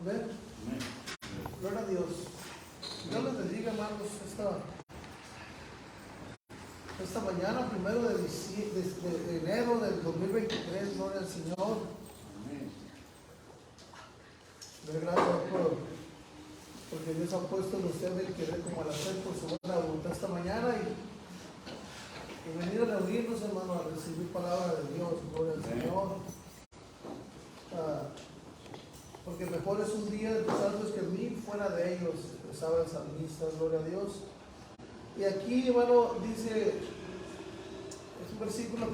Amén. Gloria a Dios. Dios les bendiga, hermanos, esta mañana, 1 de enero del 2023. Gloria al Señor. Le gracias porque Dios ha puesto en usted el querer como al hacer por su buena voluntad esta mañana y venir a reunirnos, hermano, a recibir palabra de Dios. Gloria al Señor. Porque mejor es un día de tus santos que 1000 fuera de ellos, expresaba el salmista. Gloria a Dios. Y aquí, hermano, dice, es un versículo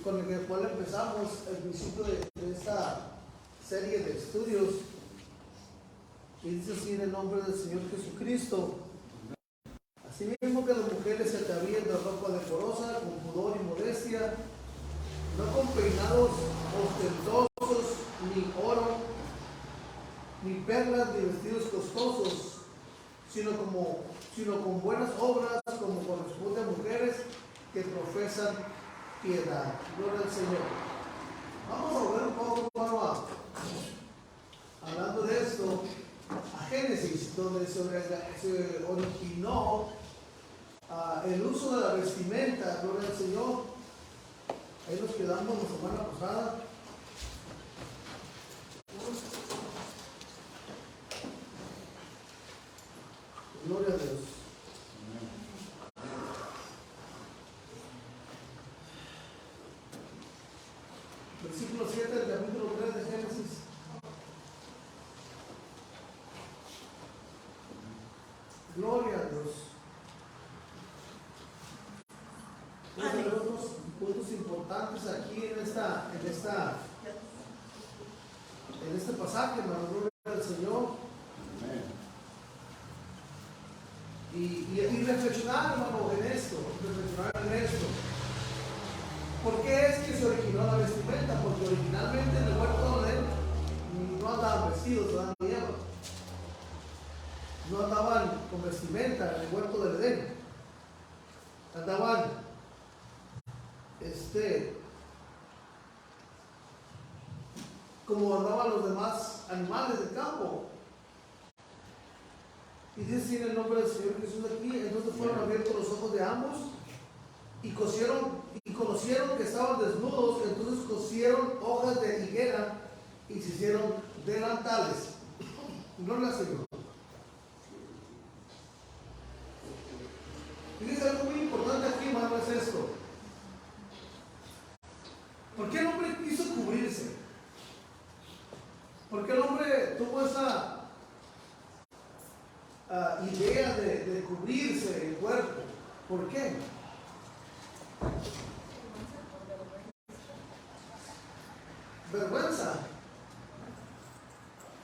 con el cual empezamos el principio de esta serie de estudios, y dice así: en el nombre del Señor Jesucristo, así mismo que las mujeres se atavíen de ropa decorosa, con pudor y modestia, no con peinados ostentosos, ni oro, ni perlas, ni vestidos costosos, sino con buenas obras, como corresponde a mujeres que profesan piedad. Gloria al Señor. Vamos a ver un poco, hermano, hablando de esto, a Génesis, donde se originó el uso de la vestimenta. Gloria al Señor. Ahí nos quedamos la semana pasada. Gloria a Dios. Versículo 7 del capítulo 3 de Génesis. Gloria a Dios. Vamos a ver otros puntos importantes aquí en este pasaje, hermano. Gloria al Señor. Y reflexionar, hermano, en esto. ¿Por qué es que se originó la vestimenta? Porque originalmente en el huerto de Edén no andaban vestidos, Adán y Eva. No andaban con vestimenta en el huerto del Edén. Andaban como andaban los demás animales del campo. Y dice en el nombre del Señor Jesús aquí: entonces fueron abiertos los ojos de ambos y conocieron que estaban desnudos. Entonces cosieron hojas de higuera y se hicieron delantales. Gloria al Señor. Fíjense, algo muy importante aquí, hermano, es esto. ¿Por qué el hombre quiso cubrirse? ¿Por qué el hombre tuvo esa idea de cubrirse el cuerpo? ¿Por qué? Vergüenza.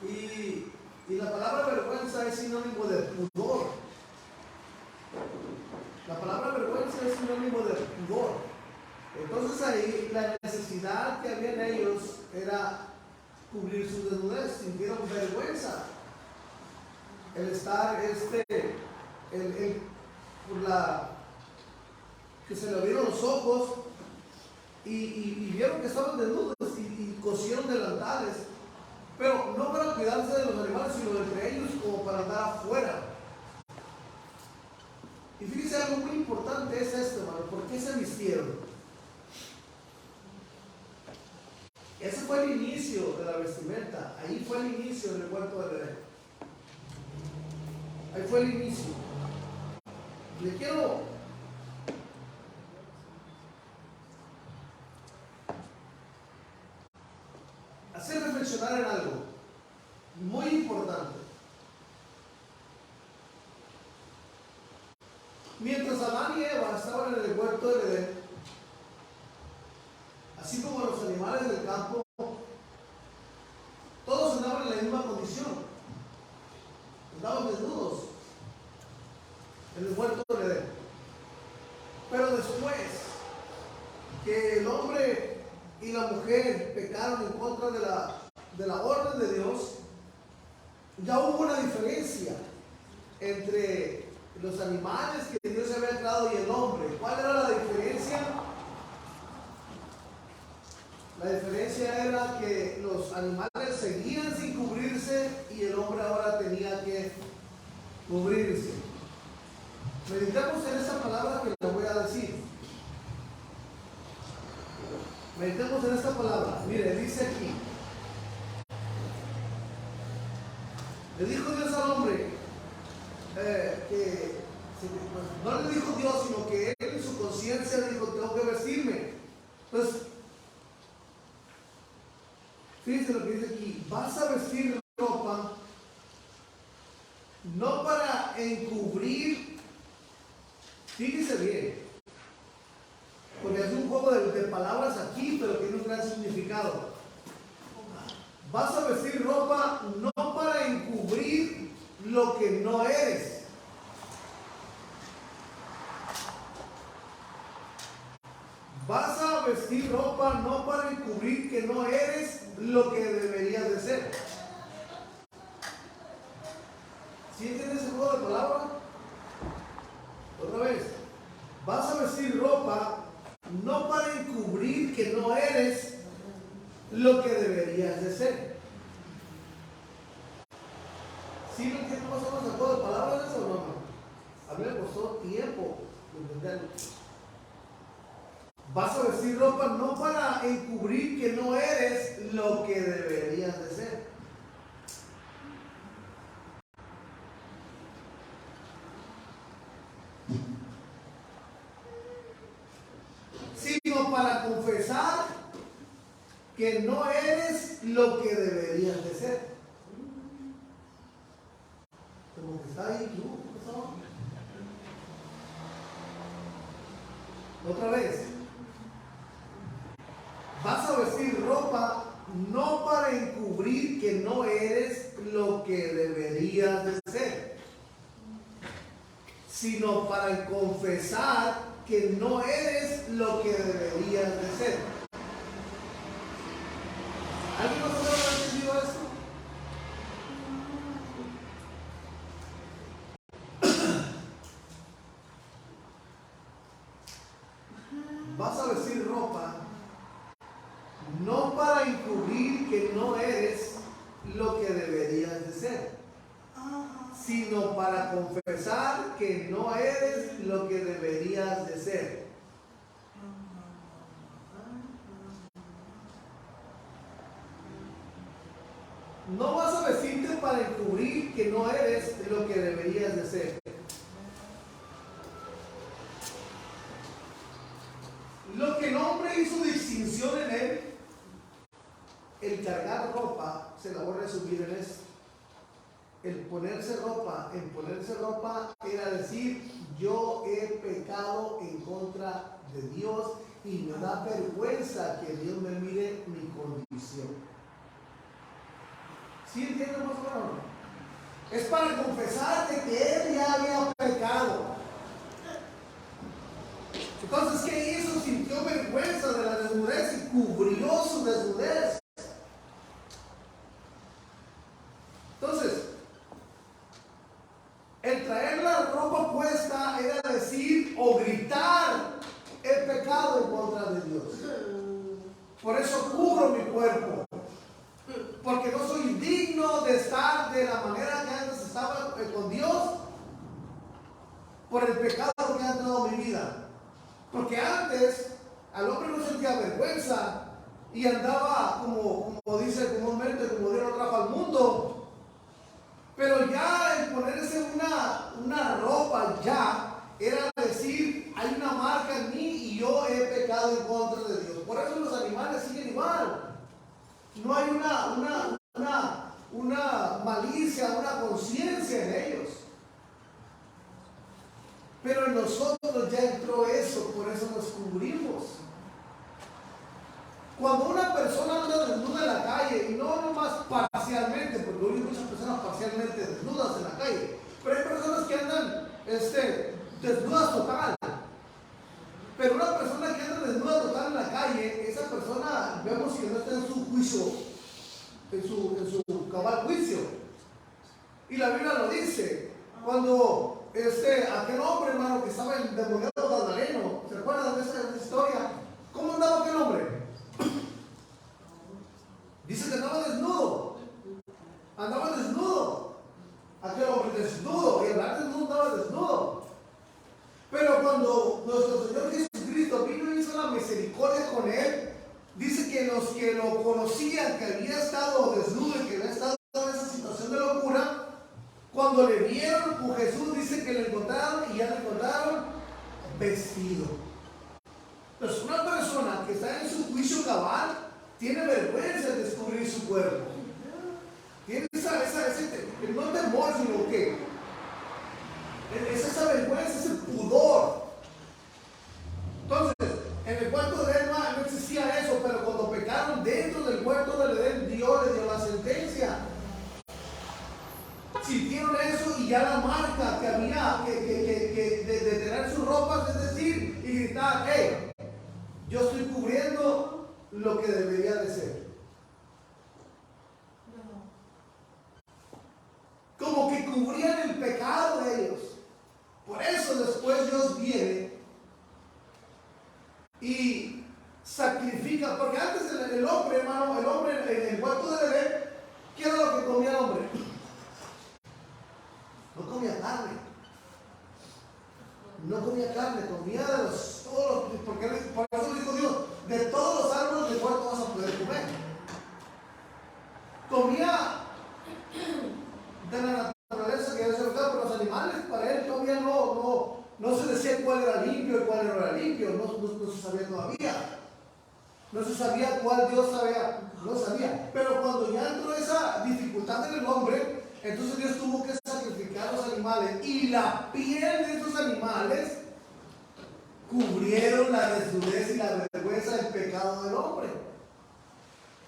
Y la palabra vergüenza es sinónimo de pudor. La palabra vergüenza es sinónimo de pudor. Entonces ahí la necesidad que había en ellos era cubrir su desnudez. Sintieron vergüenza. El estar, que se le abrieron los ojos y vieron que estaban desnudos y cosieron delantales, pero no para cuidarse de los animales, sino entre ellos, como para andar afuera. Y fíjense, algo muy importante es esto, hermano. ¿Por qué se vistieron? Ese fue el inicio de la vestimenta. Ahí fue el inicio del huerto de Edén. Ahí fue el inicio. Le quiero hacer reflexionar en algo muy importante. Mientras Adán y Eva estaban en el huerto de Edén, así como los animales del campo, todos andaban en la misma condición. Andaban desnudos en el huerto de Edén. Pero después que el hombre y la mujer pecaron en contra de la orden de Dios, ya hubo una diferencia entre los animales que Dios había creado y el hombre. ¿Cuál era la diferencia? La diferencia era que los animales seguían sin cubrirse y el hombre ahora tenía que cubrirse. Meditemos en esa palabra que les voy a decir. Meditemos en esta palabra. Mire, dice aquí. Le dijo Dios al hombre que no le dijo Dios, sino que él en su conciencia dijo: tengo que vestirme. Entonces, fíjense lo que dice aquí: vas a vestir ropa no para encubrir. Fíjense bien, porque es un juego de palabras aquí, pero tiene un gran significado. Vas a vestir ropa no para encubrir lo que no eres. Vas a vestir ropa no para encubrir que no eres lo que deberías de ser. ¿Sí entiendes ese juego de palabras? Otra vez. Vas a vestir ropa no para encubrir que no eres lo que deberías de ser. ¿Sí me entiendes más o menos el juego de palabras o no? A mí me costó tiempo entenderlo. Vas a vestir ropa no para encubrir que no eres lo que deberías de ser. Sino para confesar que no eres lo que deberías de ser. Como que está ahí, ¿no? Otra vez. Vas a vestir ropa no para encubrir que no eres lo que deberías de ser, sino para confesar que no eres lo que deberías de ser. ¿Alguien más ha entendido esto? Vas a vestir ropa no para encubrir que no eres lo que deberías de ser, sino para confesar que no eres lo que deberías de ser. No vas a vestirte para encubrir que no eres lo que deberías de ser. Lo que el hombre hizo distinción en él, el cargar ropa, se la voy a resumir en esto. El ponerse ropa, era decir: yo he pecado en contra de Dios y me da vergüenza que Dios me mire mi condición. ¿Sí entienden más o menos? Es para confesar de que él ya había pecado. Entonces, ¿qué hizo? Sintió vergüenza de la desnudez y cubrió su desnudez. Entonces, el traer la ropa puesta era decir o gritar: he pecado en contra de Dios. Por eso cubro mi cuerpo. Porque no soy digno de estar de la manera que antes estaba con Dios, por el pecado que ha entrado en mi vida. Porque antes al hombre no sentía vergüenza y andaba como dice comúnmente, como Dios lo trajo al mundo. Pero ya el ponerse una ropa ya era decir: hay una marca en mí y yo he pecado en contra de Dios. Por eso los animales siguen igual. No hay una malicia, una conciencia en ellos. Pero en nosotros ya entró eso, por eso nos cubrimos. Cuando una persona anda desnuda en la calle, y no nomás parcialmente, porque hoy hay muchas personas parcialmente desnudas en la calle, pero hay personas que andan desnudas total. Pero una persona que anda desnuda total en la calle, esa persona vemos que no está en su juicio, en su cabal juicio. Y la Biblia lo dice. Cuando aquel hombre, hermano, que estaba endemoniado Gadareno, ¿se acuerdan de esa historia? ¿Cómo andaba aquel hombre? andaba desnudo. Andaba desnudo. Aquel hombre desnudo. Y hablar desnudo andaba desnudo. Pero cuando nuestro Señor Jesucristo vino y hizo la misericordia con él, dice que los que lo conocían, que había estado desnudo y que había estado en esa situación de locura, cuando le vieron con Jesús, dice que le encontraron y ya le encontraron vestido. Entonces, una persona que está en su juicio cabal tiene vergüenza de descubrir su cuerpo. Tiene no temor, sino que es esa vergüenza, ese pudor. Entonces, en el huerto de Edén no existía eso, pero cuando pecaron dentro del huerto de Edén, Dios le dio la sentencia. Sintieron eso y ya la marca que había de tener sus ropas, es decir, y gritar: hey, yo estoy cubriendo lo que debería de ser. Como que cubrían el pecado de ellos. Por eso después Dios viene y sacrifica, porque antes el hombre, hermano, el hombre en el huerto de Edén, ¿qué era lo que comía el hombre? No comía carne. No comía carne, comía de todos los, porque por eso dijo Dios: de todos los árboles del huerto vas a poder comer. Comía de la naturaleza que había cercado, pero los animales para él todavía no se decía cuál era limpio y cuál no era limpio, no se sabía todavía. No se sabía cuál Dios sabía, no sabía. Pero cuando ya entró esa dificultad en el hombre, entonces Dios tuvo que sacrificar a los animales, y la piel de esos animales cubrieron la desnudez y la vergüenza del pecado del hombre.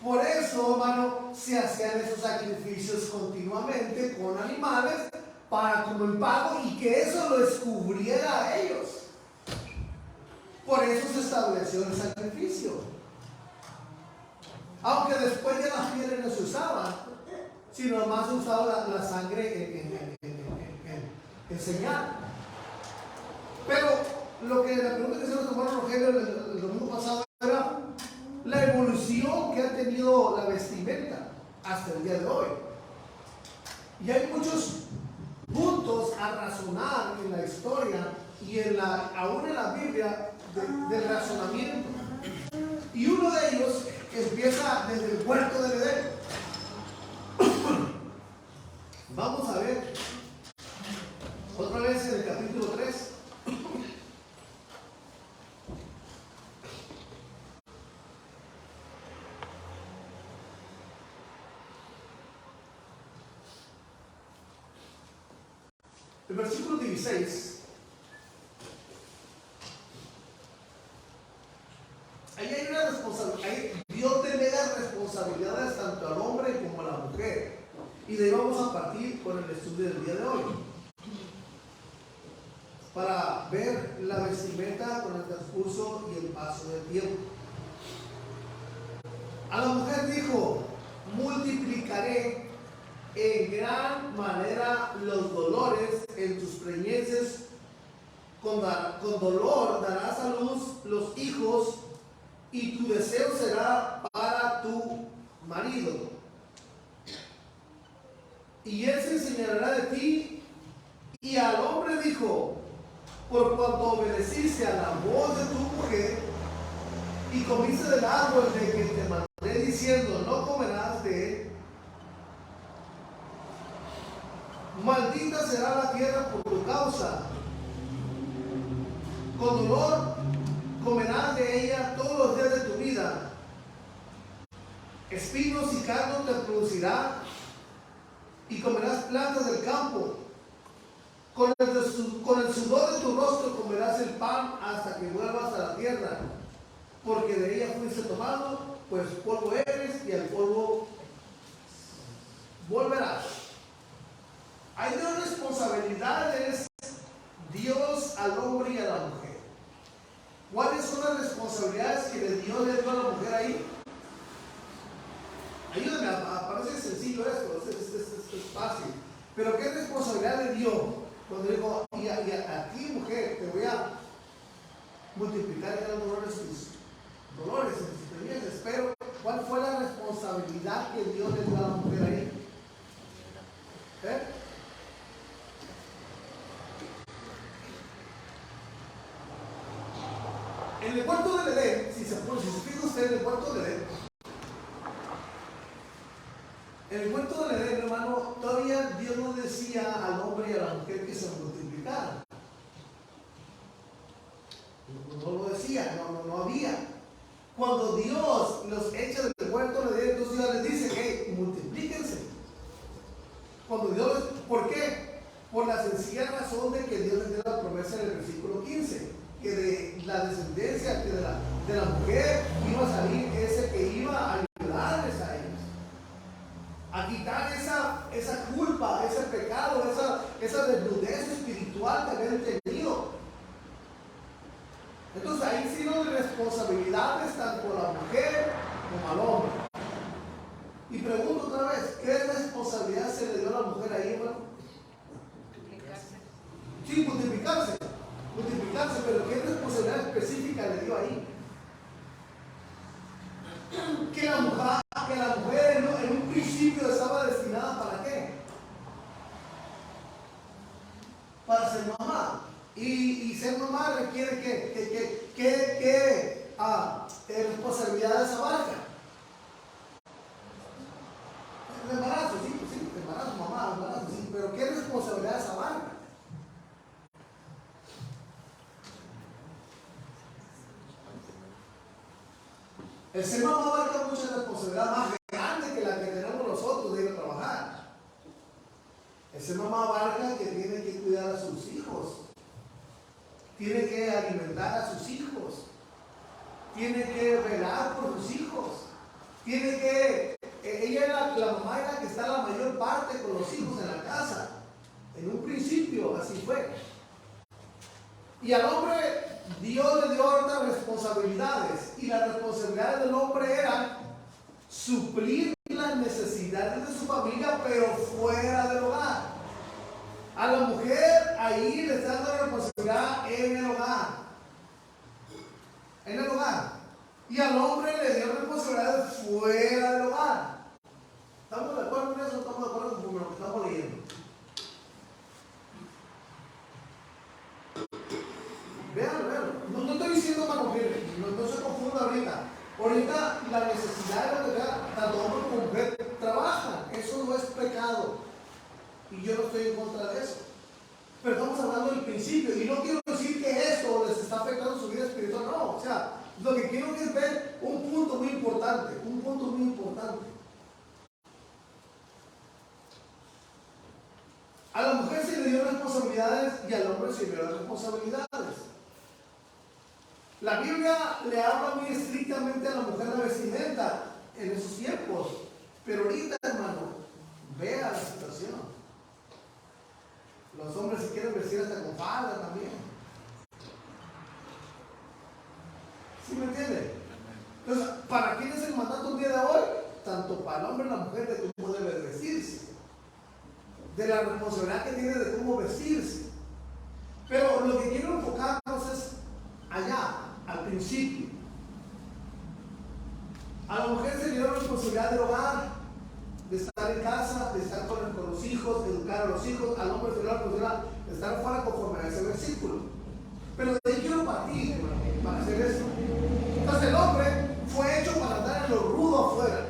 Por eso, hermano, se hacían esos sacrificios continuamente con animales para como el pago, y que eso los cubriera a ellos. Por eso se estableció el sacrificio. Aunque después ya las pieles no se usaban, sino más se usaba la sangre en señal. Pero la pregunta que se nos tomó Rogelio el domingo pasado era la evolución que ha tenido la vestimenta hasta el día de hoy. Y hay muchos puntos a razonar en la historia y aún en la Biblia del razonamiento. Y uno de ellos empieza desde el huerto de Edén. Vamos a ver otra vez en el capítulo 3. El versículo 16. Ahí hay una responsabilidad. Dios delega responsabilidades tanto al hombre como a la mujer. Y de ahí vamos a partir con el estudio del día de hoy, para ver la vestimenta con el transcurso y el paso del tiempo. A la mujer dijo: multiplicaré en gran manera los dolores en tus preñeces, con dolor darás a luz los hijos, y tu deseo será para tu marido, y él se enseñará de ti. Y al hombre dijo: por cuanto obedeciste a la voz de tu mujer y comiste del árbol de que te mandé diciendo: no comerás de él, maldita será la tierra por tu causa, con dolor comerás de ella todos los días de tu vida, espinos y cardos te producirá, y comerás plantas del campo. Con el sudor de tu rostro comerás el pan hasta que vuelvas a la tierra, porque de ella fuiste tomado, pues polvo eres y al polvo volverás. Hay dos responsabilidades Dios al hombre y a la mujer. ¿Cuáles son las responsabilidades que Dios le dio a la mujer ahí? Ayúdame, parece sencillo esto, es fácil. Pero ¿qué responsabilidad le dio? Cuando dijo: y a ti, mujer, te voy a multiplicar en los dolores en tus preñeces. Pero ¿cuál fue la responsabilidad responsabilidad que Dios le dio a la mujer ahí. ¿Eh? En el huerto del Edén, si se fija usted en el huerto del Edén, en el huerto del Edén, hermano, todavía Dios no decía al hombre y a la mujer que se multiplicaran. No lo decía, no había. Cuando Dios los echa del huerto del Edén, entonces Dios les dice que multiplíquense. Cuando Dios, ¿por qué? Por la sencilla razón de que Dios les dio la promesa en el versículo 15, que de la descendencia, que de la mujer iba a salir ese que iba a ayudarles a ellos, a quitar esa culpa, ese pecado, esa desnudez espiritual que habían tenido. Entonces ahí sí no hay responsabilidades tanto a la mujer como al hombre. Y pregunto otra vez, ¿qué responsabilidad se le dio a la mujer ahí, hermano? Multiplicarse. Sí, multiplicarse, pero ¿qué responsabilidad específica le dio ahí? Que la mujer en un principio estaba destinada ¿para qué? Para ser mamá. Y ser mamá requiere ¿qué responsabilidades abarca? El embarazo, sí, embarazo, mamá, embarazo, sí, pero ¿qué responsabilidades abarca? El ser mamá abarca mucha responsabilidad más grande que la que tenemos nosotros de ir a trabajar. El ser mamá abarca que tiene que cuidar a sus hijos, tiene que alimentar a sus hijos, tiene que velar por sus hijos, tiene que, ella la mamá es la que está la mayor parte con los hijos en la casa. En un principio así fue. Y al hombre Dios le dio otras responsabilidades, y las responsabilidades del hombre eran suplir las necesidades de su familia, pero fuera del hogar. A la mujer ahí le está dando la responsabilidad en el hogar. En el hogar. Y al hombre le dio responsabilidades fuera del hogar. ¿Estamos de acuerdo con eso? ¿Estamos de acuerdo con lo que estamos leyendo? Vean. No estoy diciendo para mujeres, no se confunda ahorita. Ahorita la necesidad de la tanto hombre como mujer trabajan. Eso no es pecado. Y yo no estoy en contra de eso. Pero estamos hablando del principio. Y no quiero decir que esto les está afectando su vida espiritual. No, o sea, lo que quiero es ver un punto muy importante. A la mujer se le dio responsabilidades y al hombre se le dio responsabilidades. La Biblia le habla muy estrictamente a la mujer la vestimenta en esos tiempos. Pero ahorita, hermano, vea la situación. Los hombres se quieren vestir hasta con falda también. ¿Sí me entiende? Entonces, ¿para quién es el mandato el día de hoy? Tanto para el hombre y la mujer de cómo debe vestirse. De la responsabilidad que tiene de cómo vestirse. Pero lo que quiero enfocarnos es allá, al principio. A la mujer se le dio la responsabilidad del hogar, de estar en casa, de estar con los hijos, de educar a los hijos. Al hombre se le dio la responsabilidad de estar fuera conforme a ese versículo. Pero de ahí quiero partir, hermano, para hacer eso. Entonces el hombre fue hecho para andar en lo rudo afuera,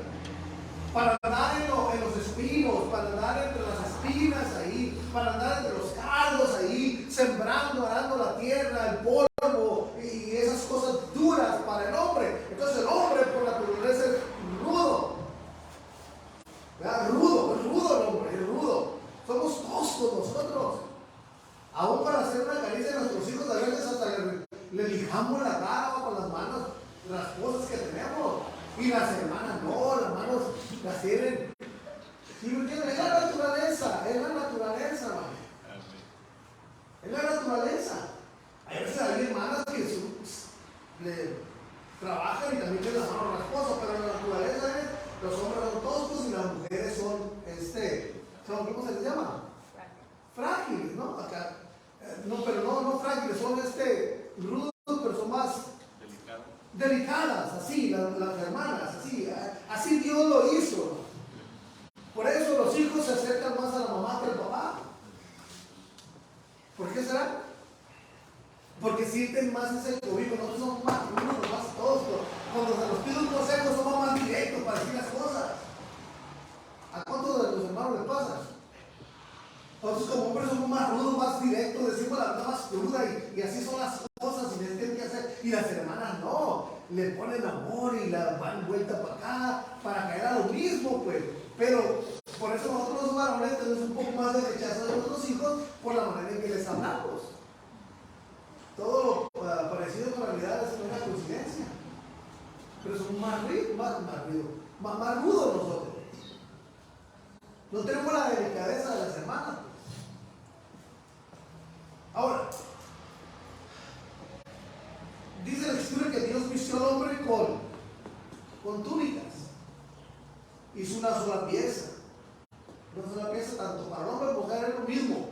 para andar en los espinos, para andar entre las espinas ahí, para andar entre los cardos ahí, sembrando, arando la tierra, el polvo y esas cosas duras para el hombre. Entonces el hombre por naturaleza es rudo. ¿Verdad? Es rudo el hombre, es rudo. Somos toscos nosotros. Aún para hacer una caricia a nuestros hijos, a veces hasta le lijamos la cara con las manos, las cosas que tenemos. Y las hermanas no, las manos las tienen. ¿Sí me entienden? Es la naturaleza, hermano. Es la naturaleza. Hay veces hay hermanas que le trabajan y también tienen las manos rasposas, pero la naturaleza es, los hombres son toscos y las mujeres son ¿cómo se les llama? Frágiles, ¿no? Acá, no frágiles, son rudos, pero son más delicadas, así, las hermanas, así Dios lo hizo. sienten más ese cobijo. Nosotros somos más rudos, más toscos. Cuando se nos pide un consejo somos más directos para decir las cosas. ¿A cuántos de los hermanos les pasa? Nosotros como hombres somos más rudos, más directos, decimos la verdad más cruda y así son las cosas y les tienen que hacer. Y las hermanas no, le ponen amor y la van vuelta para acá para caer a lo mismo, pues. Pero por eso nosotros los varones tenemos un poco más de rechazo de nuestros hijos por la manera en que les hablamos. Todo lo parecido con la realidad es una coincidencia. Pero somos más rudos nosotros. No tenemos la delicadeza de las hermanas. Ahora, dice la escritura que Dios vistió al hombre con túnicas. Hizo una sola pieza. Una sola pieza, tanto para el hombre como para la mujer es lo mismo.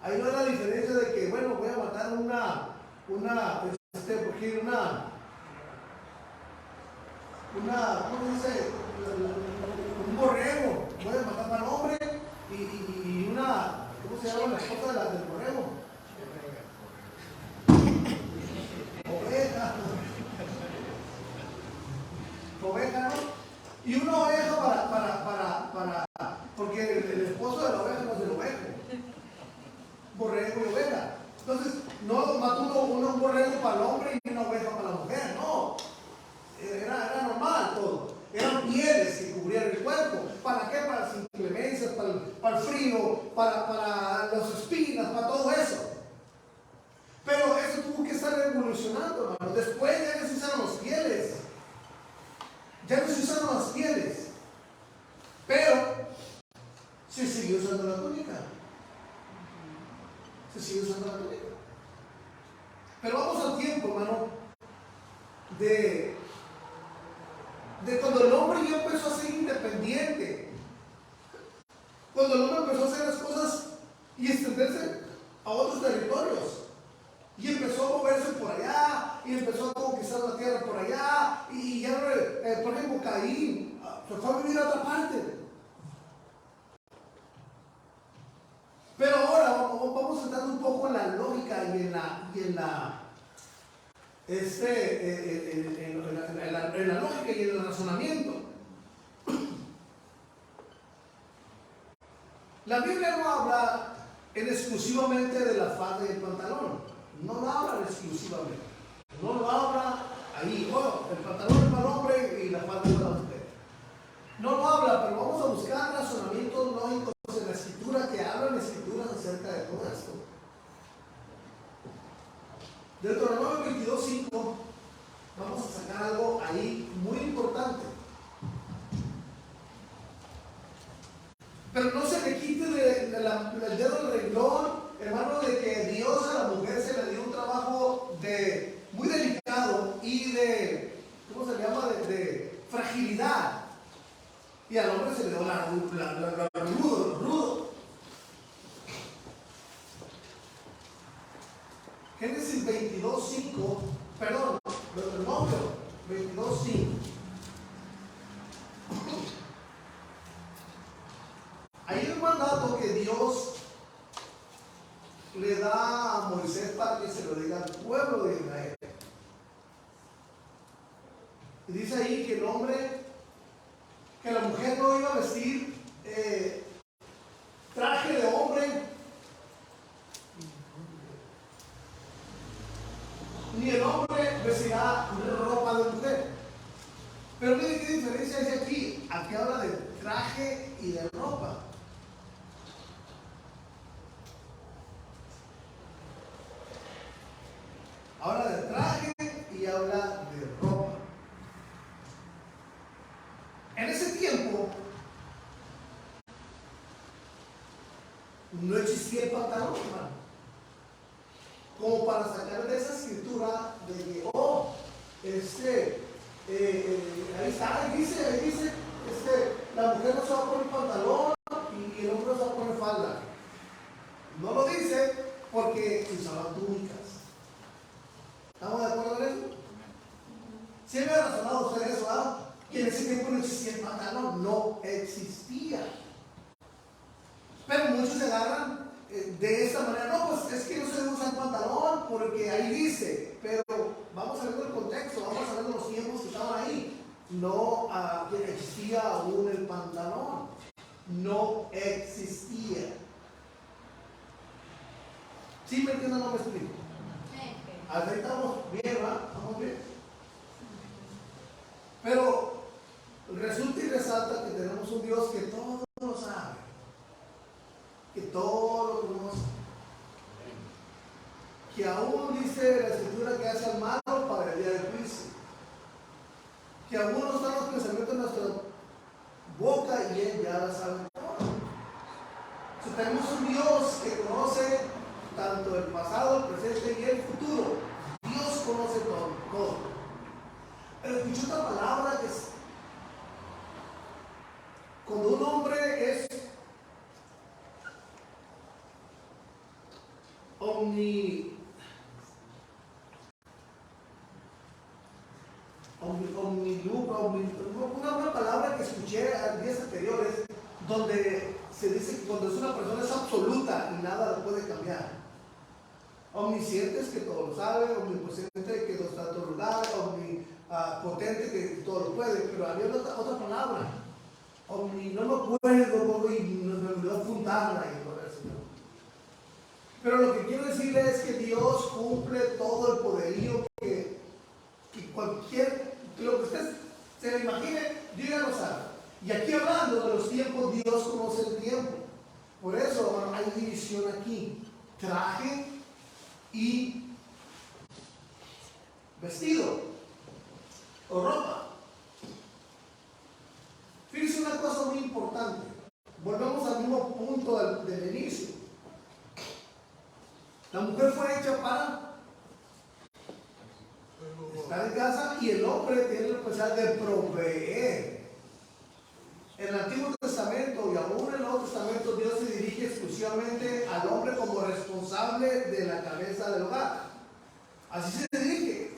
Ahí no hay la diferencia de que, bueno, voy a matar ¿cómo se dice? Un borrego. Voy a matar para el hombre y una, ¿cómo se llama la esposa del borrego? Oveja, ¿no? Y una oveja porque el esposo de la oveja no es el ovejo. Borrego y oveja. Entonces, no mató un borrego para el hombre y una oveja para la mujer, no. Era normal todo. Eran pieles que cubrían el cuerpo. ¿Para qué? Para las inclemencias, para el frío, para las espinas, para todo eso. Pero eso tuvo que estar evolucionando, hermano. Después ya no se usaron las pieles. Ya no se usaron las pieles. Pero se siguió usando la túnica. Se sigue usando la túnica. Pero vamos al tiempo, hermano, de cuando el hombre ya empezó a ser independiente. Cuando el hombre empezó a hacer las cosas y extenderse a otros territorios. Y empezó a moverse por allá, y empezó a conquistar la tierra por allá, y ya, por ejemplo, Caín se fue a vivir a otra parte. Pero ahora vamos entrando un poco en la lógica y en la lógica y en el razonamiento. La Biblia no habla exclusivamente de la falda y el pantalón. No lo habla exclusivamente. No lo habla ahí. Oh, el pantalón es para el hombre y la falda es para la mujer. No lo habla, pero vamos a buscar razonamientos lógicos en la escritura que hablan escrituras acerca de todo esto. Deuteronomio 22:5, vamos a sacar algo ahí muy importante. Pero no se le quite el dedo del renglón, hermano, de que Dios a la mujer se le dio un trabajo muy delicado y de, ¿cómo se llama? De fragilidad. Y al hombre se le dio lo rudo. Génesis 22:5, perdón, Deuteronomio 22:5. Hay un mandato que Dios le da a Moisés para que se lo diga al pueblo de Israel. Y dice ahí que que la mujer no iba a vestir traje de hombre, ni el hombre vestirá ropa de mujer. Pero miren qué diferencia hay aquí. Aquí habla de traje y de ropa. Habla de traje y habla de ropa. En ese tiempo no existía el pantalón, hermano, como para sacar de esa escritura de que, ahí está, ahí dice, la mujer no se va a poner pantalón y el hombre no se va a poner falda. No lo dice porque usaban túnicas. ¿Estamos de acuerdo en eso? Si me ha razonado usted eso, ¿ah? Que en ese tiempo no existía el pantalón, no existía. Pero muchos se agarran de esta manera. No, pues es que no se usa el pantalón porque ahí dice, pero vamos a ver el contexto, vamos a ver los tiempos que estaban ahí. No existía aún el pantalón, no existía. ¿Sí me entienden? No me explico. Hasta ahí estamos bien, ¿verdad? Estamos bien. Pero resulta y resalta que tenemos un Dios que todo lo sabe, que todo lo conoce, que aún dice la Escritura que hace al malo para el día del juicio, que aún no están los pensamientos en nuestra boca y Él ya la sabe todo. O sea, tenemos un Dios que conoce tanto el pasado, el presente y el futuro. Dios conoce todo. Pero escuché otra palabra que es cuando un hombre es una palabra que escuché a días anteriores, donde se dice que cuando es una persona es absoluta y nada lo puede cambiar. Omnisciente es que todo lo sabe, omnipotente que todo está en todo lugar, omnipotente que todo lo puede, pero había otra palabra, no me acuerdo y no me olvidó apuntarla y por eso. Pero lo que quiero decirle es que Dios cumple todo el poderío que cualquier, lo que usted se le imagine, Dios ya lo sabe. Y aquí hablando de los tiempos, Dios conoce el tiempo. Por eso, hermano, hay división aquí. Traje y vestido o ropa. Fíjense una cosa muy importante. Volvemos al mismo punto del inicio. La mujer fue hecha para estar en casa y el hombre tiene la responsabilidad de proveer. En el Antiguo Testamento y aún en el Nuevo Testamento, Dios se dirige exclusivamente al hombre como responsable de la cabeza del hogar. Así se dirige.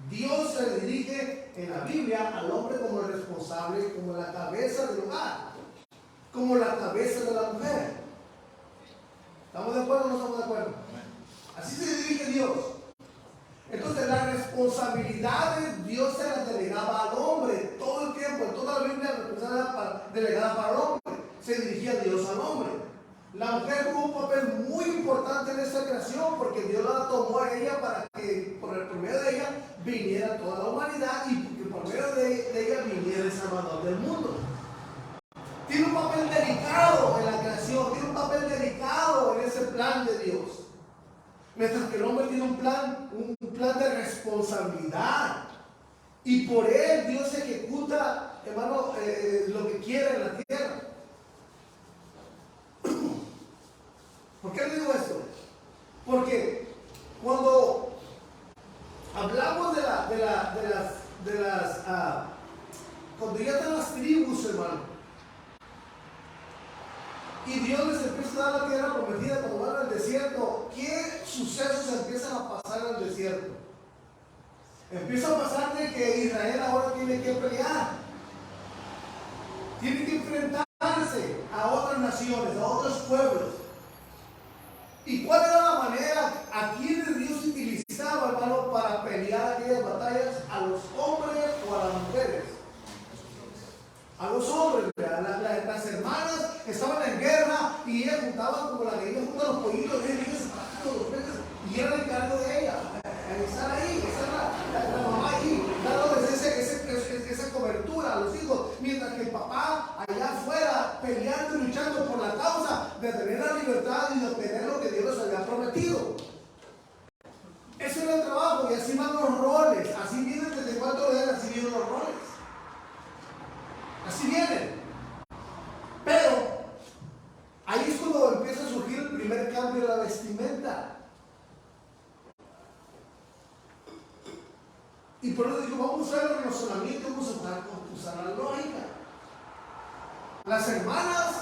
Dios se dirige en la Biblia al hombre como el responsable, como la cabeza del hogar, como la cabeza de la mujer. ¿Estamos de acuerdo o no estamos de acuerdo? Así se dirige Dios. Entonces la responsabilidad de Dios se la delegaba al hombre todo el tiempo. En toda la Biblia la responsabilidad delegada para el hombre. Se dirigía Dios al hombre. La mujer tuvo un papel muy importante en esta creación porque Dios la tomó a ella para que por medio de ella viniera toda la humanidad y que por medio de ella viniera el Salvador del mundo. Tiene un papel delicado en la creación, tiene un papel delicado en ese plan de Dios. Mientras que el hombre tiene un plan de responsabilidad. Y por él Dios ejecuta, hermano, lo que quiere en la tierra. ¿Por qué le digo esto? Porque cuando hablamos cuando ya están las tribus, hermano, y Dios les empieza a dar la tierra prometida cuando van al desierto, ¿qué sucesos empiezan a pasar en el desierto? Empieza a pasar de que Israel ahora tiene que pelear, tiene que enfrentarse a otras naciones, a otros pueblos. ¿Y cuál era la manera a quienes Dios utilizaba, hermano, para pelear aquellas batallas? ¿A los hombres o a las mujeres? A los hombres. Las hermanas estaban en guerra y ellas juntaban como la gallina junta los pollitos, y era el encargo de ella. Estar ahí, estar la mamá ahí, dándoles esa cobertura a los hijos, mientras que el papá allá afuera peleando y luchando por la causa de tener la libertad y de obtener lo que Dios les había prometido. Ese era el trabajo y así van los roles, así vienen desde cuánto de así vienen los roles. Así vienen. Pero ahí es cuando empieza a surgir el primer cambio de la vestimenta. Y por eso digo, vamos a usar el razonamiento, vamos a usar la lógica. Las hermanas,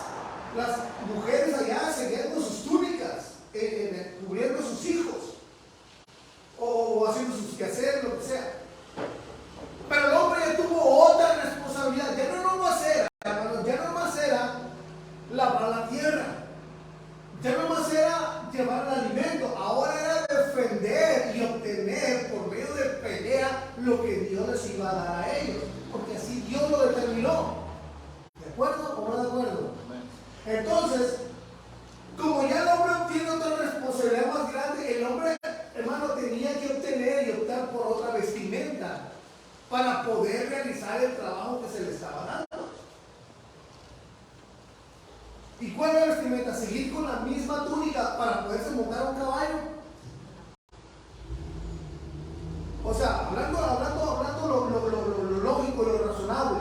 las mujeres allá seguían con sus túnicas, cubriendo a sus hijos, o haciendo sus quehaceres, lo que sea. Pero el hombre ya tuvo otra responsabilidad, ya no nomás era, hermanos, ya no más era lavar la tierra, ya no más era iba a dar a ellos, porque así Dios lo determinó. ¿De acuerdo o no de acuerdo? Entonces, como ya el hombre obtiene otra responsabilidad más grande, el hombre, hermano, tenía que obtener y optar por otra vestimenta para poder realizar el trabajo que se le estaba dando. ¿Y cuál es la vestimenta? Seguir con la misma túnica para poderse montar un caballo. O sea, hablando lo lógico y lo razonable.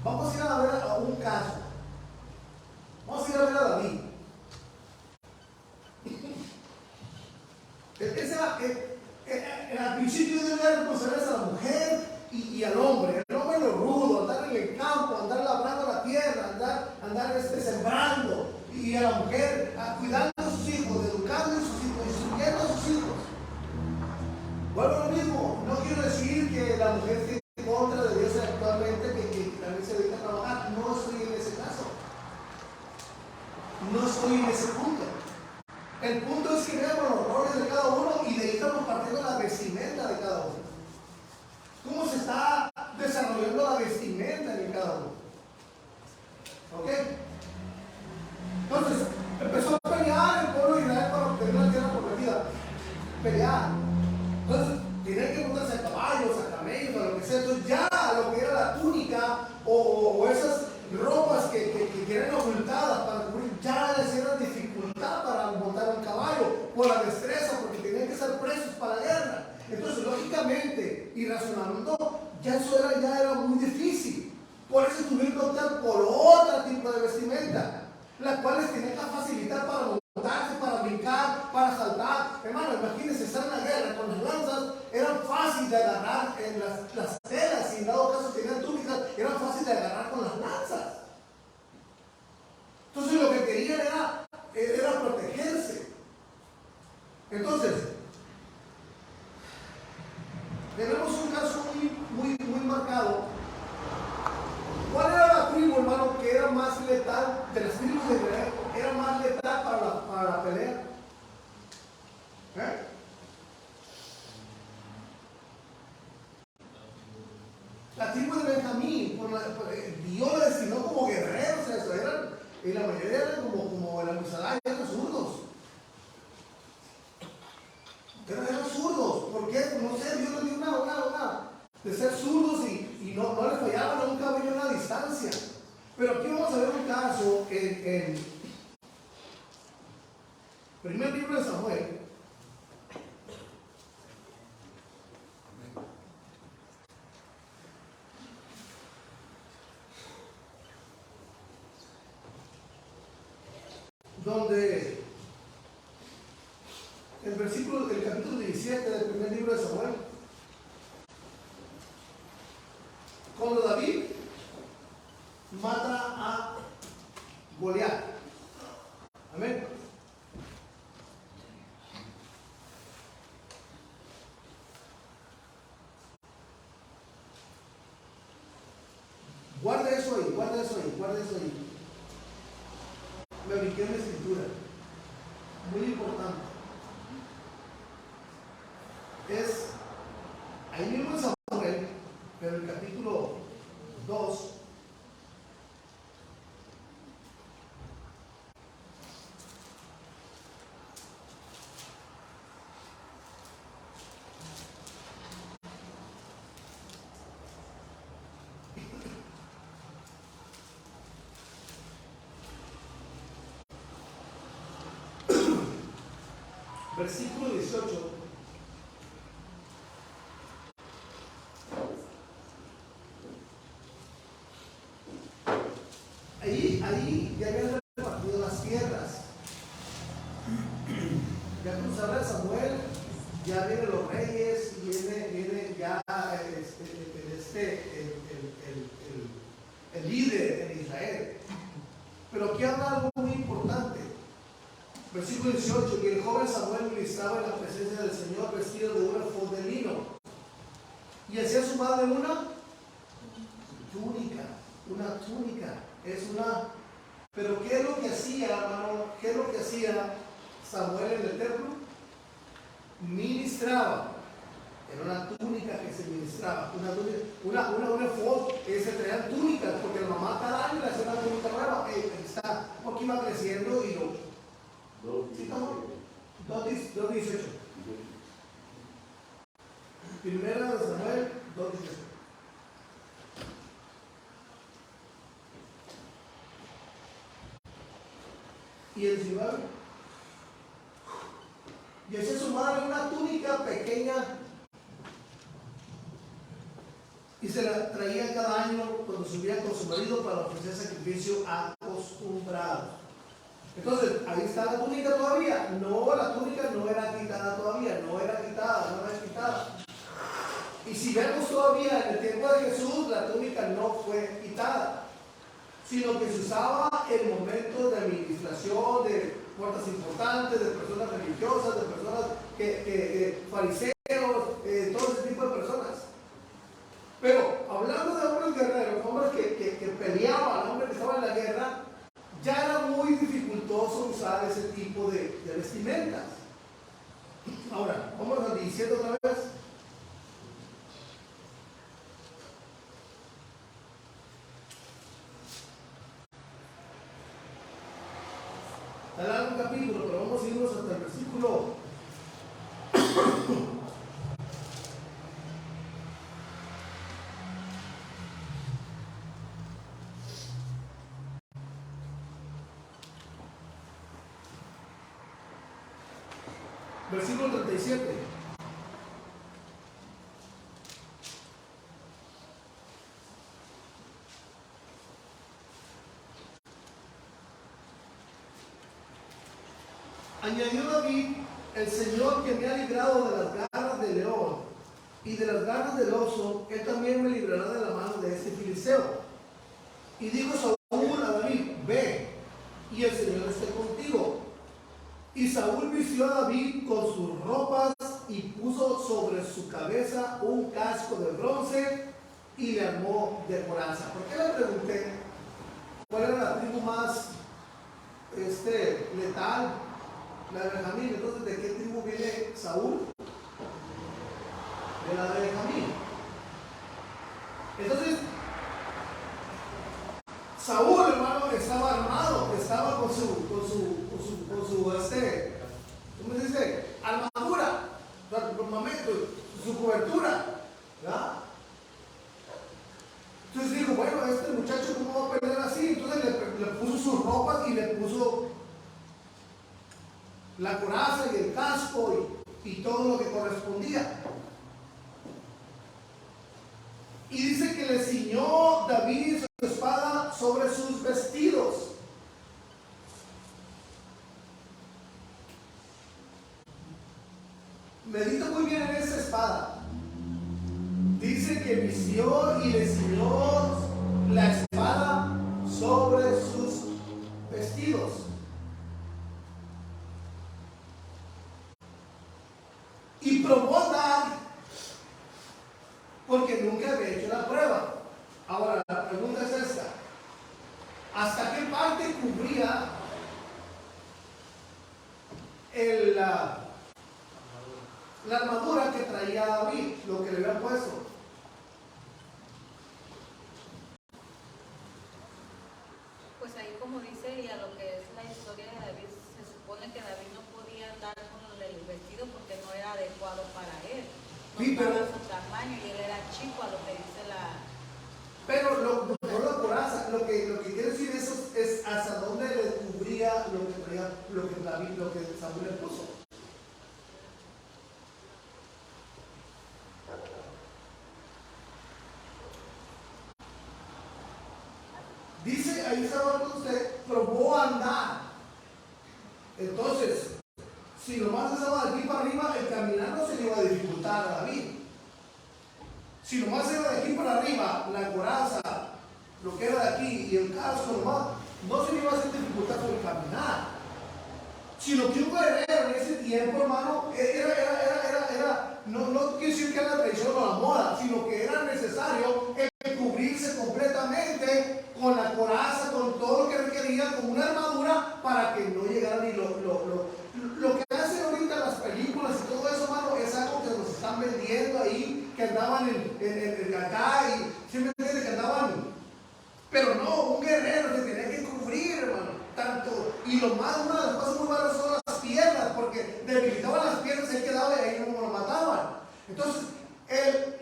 Vamos a ir a ver a un caso. Vamos a ir a ver a David. Al principio debe dar responsabilidades a la mujer y al hombre. El hombre lo rudo, andar en el campo, andar labrando la tierra, andar sembrando. Y a la mujer cuidando a sus hijos, educando a sus hijos, instruyendo a sus hijos. Vuelvo a lo mismo. No quiero decir que la mujer esté en contra de Dios actualmente, que también se dedica a trabajar. No estoy en ese caso. No estoy en ese punto. El punto es que veamos los roles de cada uno y de ahí estamos partiendo la vestimenta de cada uno. ¿Cómo se está desarrollando la vestimenta en cada uno? ¿Ok? Entonces, empezó a pelear el pueblo de Israel para obtener la tierra prometida. Pelear. Entonces, tenían que montarse a caballos, a camellos, a lo que sea. Entonces, ya lo que era la túnica o esas ropas que eran ocultadas para cubrir, ya les era dificultad para montar un caballo por la destreza, porque tenían que ser presos para la guerra. Entonces, lógicamente y razonando, ya eso era muy difícil. Por eso tuvieron que optar por otro tipo de vestimenta, la cual les tenía que facilitar para montarse, para brincar, para saltar. Hermano, imagínense estar en la guerra con las lanzas, eran fáciles de agarrar en las telas, y en dado caso tenían túnicas, eran fáciles de agarrar con las lanzas. Entonces lo que querían era protegerse. Entonces, tenemos un caso muy marcado. ¿Cuál era la tribu, hermano, que era más letal de las tribus de Israel? Era más letal para la pelea. La tribu de Benjamín, Dios lo destinó como guerreros, y la mayoría eran como el Amisadai, eran zurdos. Eran zurdos. ¿Por qué? No sé, Dios les dio una de ser zurdos y no les fallaban a un cabello en la distancia. Pero aquí vamos a ver un caso en primer libro de Samuel. Donde el capítulo 17 del primer libro de Samuel, cuando David mata a Goliat. Amén. Guarda eso ahí. Me brinqué en la escritura. Muy importante. Es ahí mismo en Samuel, pero el capítulo 2. Versículo 18. Ahí ya habían repartido las tierras. Ya cuando habla de Samuel, ya vienen los reyes, y viene ya el líder en Israel. Pero aquí habla algo muy importante. Versículo 18, que el joven Samuel ministraba en la presencia del Señor vestido de un efod de lino. Y hacía su madre una túnica. Pero ¿qué es lo que hacía, hermano? ¿Qué es lo que hacía Samuel en el templo? Ministraba. Era una túnica que se ministraba, una efod, se traían túnicas, porque la mamá cada año le hacía una túnica nueva, está, porque iba creciendo y lo... ¿Sí, no? 2:18. Primera de Samuel 2:18. Y el 19. Y hacía su madre una túnica pequeña y se la traía cada año cuando subía con su marido para ofrecer sacrificio acostumbrado. Entonces, ahí está la túnica todavía. No, la túnica no era quitada todavía, no era quitada. Y si vemos todavía en el tiempo de Jesús, la túnica no fue quitada, sino que se usaba en momentos de administración, de puertas importantes, de personas religiosas, de personas fariseos, todo ese tipo de personas. Pero hablando de hombres guerreros, hombres que peleaban, hombres que estaban en la guerra, ya era muy dificultoso usar ese tipo de vestimentas. Ahora, vamos a 17 otra vez. Está largo un capítulo, pero vamos a irnos hasta el versículo 37. Añadió David: el Señor que me ha librado de las garras del león y de las garras del oso, Él también me librará de la mano de este filisteo. Y dijo Saúl a David: ve, y el Señor esté contigo. Y Saúl vistió a David con sus ropas y puso sobre su cabeza un casco de bronce y le armó de coraza. ¿Por qué le pregunté cuál era la tribu más letal? La de Benjamín. Entonces, ¿de qué tribu viene Saúl? De la de Benjamín. Entonces, Saúl, hermano, estaba armado, estaba con su ¿cómo se dice? Armadura, su cobertura, ¿verdad? Entonces dijo, bueno, este muchacho, ¿cómo va a pelear así? Entonces le puso sus ropas y le puso la coraza y el casco y todo lo que correspondía. Y dice que le ciñó David su espada sobre sus vestidos. Medita muy bien en esa espada. Dice que vistió y le ciñó la espada sobre sus vestidos. Y probó andar porque nunca había hecho la prueba. Ahora, la pregunta es esta: ¿hasta qué parte cubría la armadura que traía David, lo que le habían puesto? Pues ahí, como dice, y a lo que es la historia de David, se supone que David no podía andar con el vestido porque no era adecuado para él. No Sí, pero su tamaño y él era chico, a lo que dice la... Pero no la coraza, lo que quiere decir eso es hasta dónde le cubría lo que Saúl le puso. Dice, ahí está hablando usted, probó a andar. Entonces, si nomás estaba de aquí para arriba, el caminar no se le iba a dificultar a David. Si nomás iba de aquí para arriba, la coraza, lo que era de aquí y el casco nomás, no se le iba a hacer dificultad por el caminar. Sino que un guerrero en ese tiempo, hermano, no quiere decir que era la tradición o la moda, sino que era necesario cubrirse completamente con la coraza, con todo lo que requería, con una armadura, para que no llegara ni lo que hacen ahorita las películas y todo eso, hermano, es algo que nos están vendiendo andaban en acá y siempre entiende que andaban, pero no, un guerrero se tenía que cubrir, hermano, tanto, y una de las cosas muy malas son las piernas, porque debilitaban las piernas, él quedaba y ahí no lo mataban. Entonces,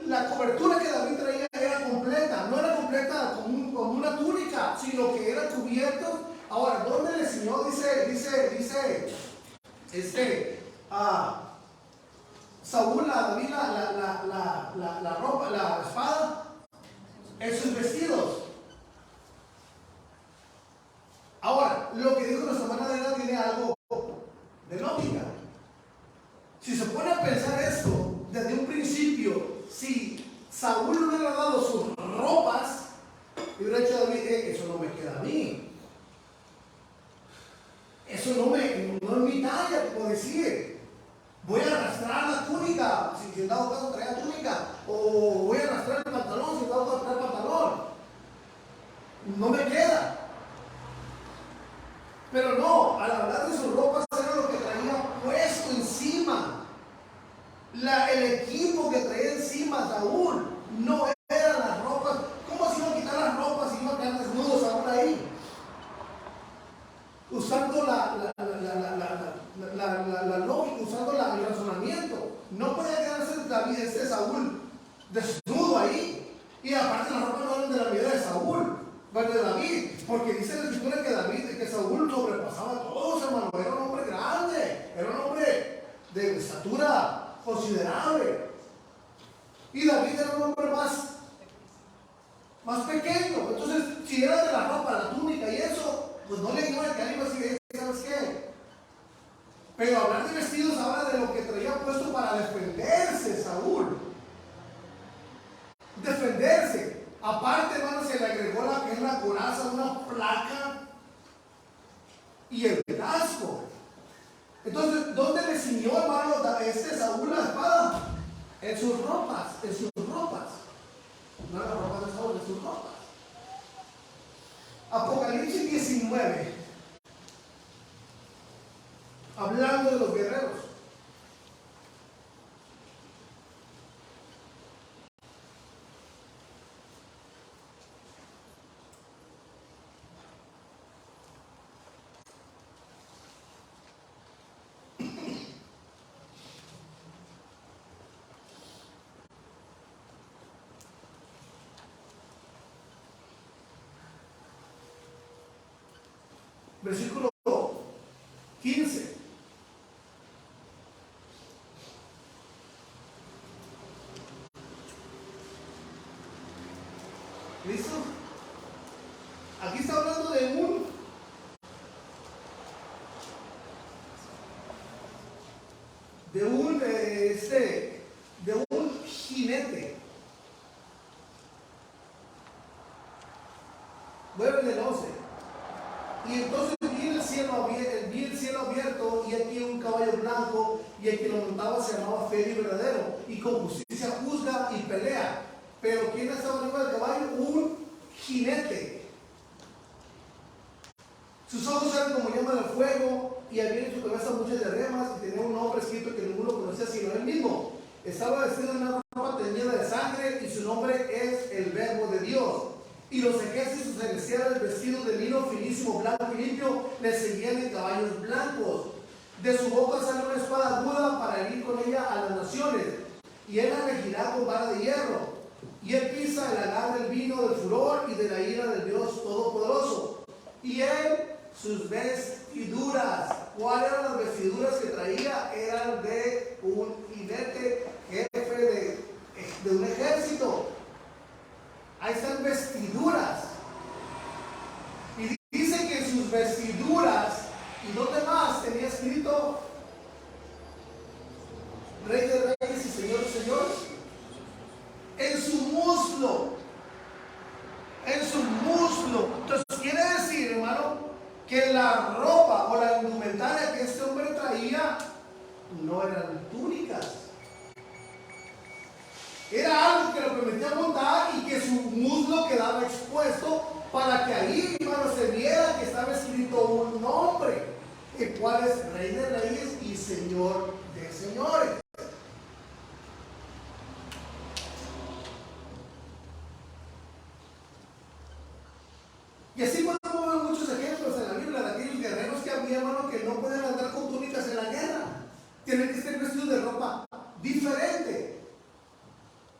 la cobertura que David traía era completa, no era completa como una túnica, sino que era cubierto. Ahora, ¿dónde le enseñó? Dice Saúl a David la ropa, la espada, en sus vestidos. Ahora, lo que dijo nuestra hermana Adriana tiene algo de lógica. Si se pone a pensar esto desde un principio, si Saúl no hubiera dado sus ropas, y hubiera dicho a David, eso no me queda a mí. Eso no es mi talla, puedo decir. Voy a arrastrar la túnica, si en dado caso traía túnica, o voy a arrastrar el pantalón, si en dado caso traía pantalón. No me queda. Pero no, al hablar de sus ropas era lo que traía puesto encima. El equipo que traía encima Saúl no eran las ropas. ¿Cómo se iban a quitar las ropas si iban a quedar desnudos Saúl ahí? Usando la lógica, usando el razonamiento. No podía quedarse David, Saúl desnudo ahí. Y aparte las ropas no eran de la vida de Saúl, pero de David, porque dice la escritura que Saúl sobrepasaba a todos, hermano. Era un hombre grande, era un hombre de estatura considerable. Y David era un hombre más pequeño. Entonces, si era de la ropa, la túnica y eso, pues no le iba a quedar y iba a decir, ¿sabes qué? Pero hablar de vestidos habla de lo que traía puesto para defenderse Saúl. Defenderse. Aparte, hermano, se le agregó la que es la coraza, una placa y el casco. Entonces, ¿dónde le ciñó, hermano, Saúl la espada? En sus ropas, No en las ropas de Saúl, en sus ropas. Apocalipsis 19. Hablando de los guerreros. Versículo 15. ¿Listo? Aquí está hablando de un jinete. Vuelve del 11. Y entonces vi el cielo abierto, y aquí un caballo blanco, y el que lo montaba se llamaba Fiel y Verdadero, y con justicia juzga y pelea. Pero ¿quién estaba arriba del caballo? Un jinete. Sus ojos eran como llama de fuego, y había en su cabeza muchas diademas, y tenía un nombre escrito que ninguno conocía sino él mismo. Estaba vestido en una ropa teñida de sangre, y su nombre es el Verbo de Dios. Y los ejércitos celestiales vestidos de lino finísimo, blanco y limpio, le seguían en caballos blancos. De su boca sale una espada aguda para herir con ella a las naciones, y él la regirá con vara de hierro. Y él pisa el lagar del vino del furor y de la ira del Dios Todopoderoso. Y él, sus vestiduras, ¿cuáles eran las vestiduras que traía? Eran de un jinete, jefe de un ejército. Ahí están vestiduras. Y dice que en sus vestiduras, y no demás, tenía escrito Rey de Reyes y Señor de Señores. En su muslo. Entonces quiere decir, hermano, que la ropa o la indumentaria que este hombre traía no eran túnicas. Era algo que lo permitía montar y que su muslo quedaba expuesto para que ahí, hermano, se viera que estaba escrito un nombre, el cual es Rey de Reyes y Señor de Señores. Y así podemos ver muchos ejemplos en la Biblia de aquellos guerreros que había, hermano, que no pueden andar con túnicas en la guerra. Tienen que ser vestidos de ropa diferente.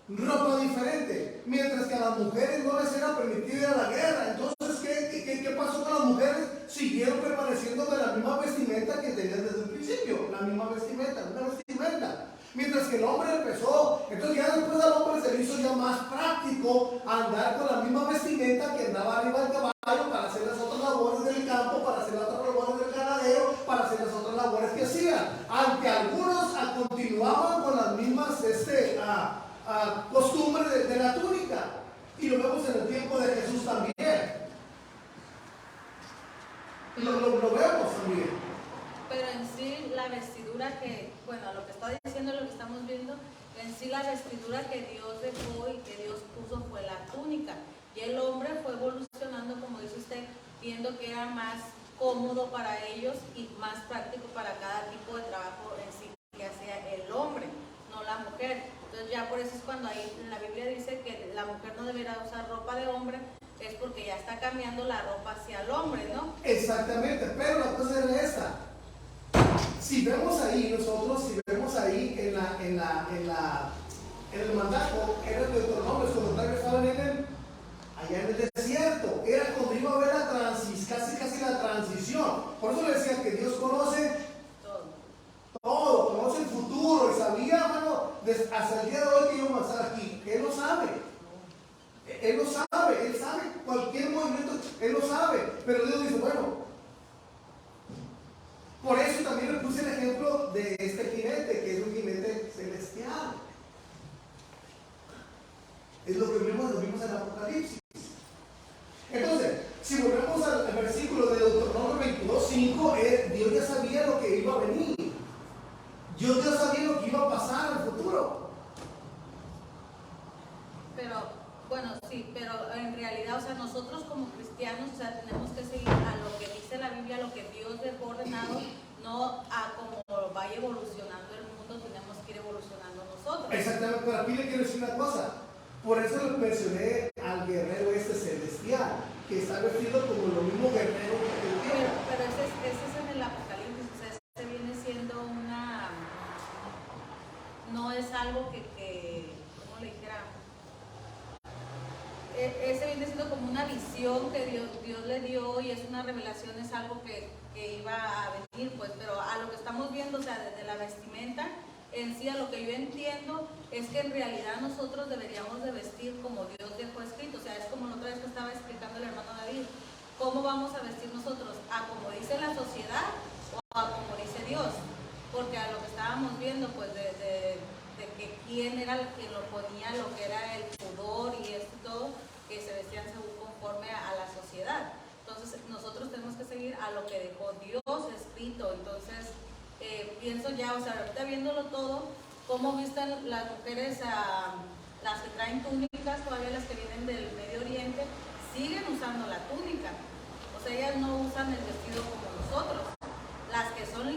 Ropa diferente. Mientras que a las mujeres no les era permitido ir a la guerra. Entonces, ¿qué pasó con las mujeres? Siguieron permaneciendo de la misma vestimenta que tenían desde el principio. La misma vestimenta, una vestimenta. Mientras que el hombre empezó, entonces ya después al hombre se le hizo ya más práctico andar con la misma vestimenta que andaba arriba del caballo para hacer las otras labores del campo, para hacer las otras labores del ganadero, para hacer las otras labores que hacían. Aunque algunos continuaban con las mismas costumbres de la túnica. Y lo vemos en el tiempo de Jesús también. Lo vemos también. Pero en sí la vestidura que, bueno, lo que está diciendo, lo que estamos viendo, en sí la vestidura que Dios dejó y que Dios puso fue la túnica. Y el hombre fue evolucionando, como dice usted, viendo que era más cómodo para ellos y más práctico para cada tipo de trabajo en sí que hacía el hombre, no la mujer. Entonces ya por eso es cuando ahí en la Biblia dice que la mujer no deberá usar ropa de hombre, es porque ya está cambiando la ropa hacia el hombre, ¿no? Exactamente, pero la cosa es esta. Si vemos ahí, nosotros, si vemos ahí en el mandato, era el Deuteronomio, cuando todavía estaban allá en el desierto, era cuando iba a haber casi la transición. Por eso le decía que Dios conoce todo, conoce el futuro, y sabía, hermano, hasta el día de hoy que íbamos a estar aquí. Él lo sabe. Él sabe cualquier movimiento, Él lo sabe. Pero Dios dice, bueno, por eso también le puse el ejemplo de este jinete, que es un jinete celestial. Es lo que vimos en Apocalipsis. Entonces, si volvemos al versículo de Deuteronomio 22:5, Dios ya sabía lo que iba a venir. Dios ya sabía lo que iba a pasar en el futuro. Pero, bueno, sí, pero en realidad, o sea, nosotros como cristianos, o sea, tenemos que seguir a lo que dice la Biblia, lo que Dios dejó ordenado, no a como vaya evolucionando el mundo, tenemos que ir evolucionando nosotros. Exactamente, pero aquí le quiero decir una cosa. Por eso le mencioné al guerrero celestial, que está vestido como lo mismo guerrero que él tiene. Pero ese es en el Apocalipsis, o sea, ese viene siendo una, no es algo que ¿cómo le dijera? Ese viene siendo como una visión que Dios le dio y es una revelación, es algo que iba a venir, pues, pero a lo que estamos viendo, o sea, desde la vestimenta, en sí, a lo que yo entiendo es que en realidad nosotros deberíamos de vestir como Dios dejó escrito, o sea, es como la otra vez que estaba explicando el hermano David, ¿cómo vamos a vestir nosotros? ¿A como dice la sociedad o a como dice Dios? Porque a lo que estábamos viendo, pues, de que quién era el que lo ponía, lo que era el pudor y esto y todo, que se vestían según conforme a la sociedad. Entonces, nosotros tenemos que seguir a lo que dejó Dios escrito. Entonces, pienso ya, o sea, ahorita viéndolo todo, cómo visten las mujeres, las que traen túnicas, todavía las que vienen del Medio Oriente, siguen usando la túnica. O sea, ellas no usan el vestido como nosotros. Las que son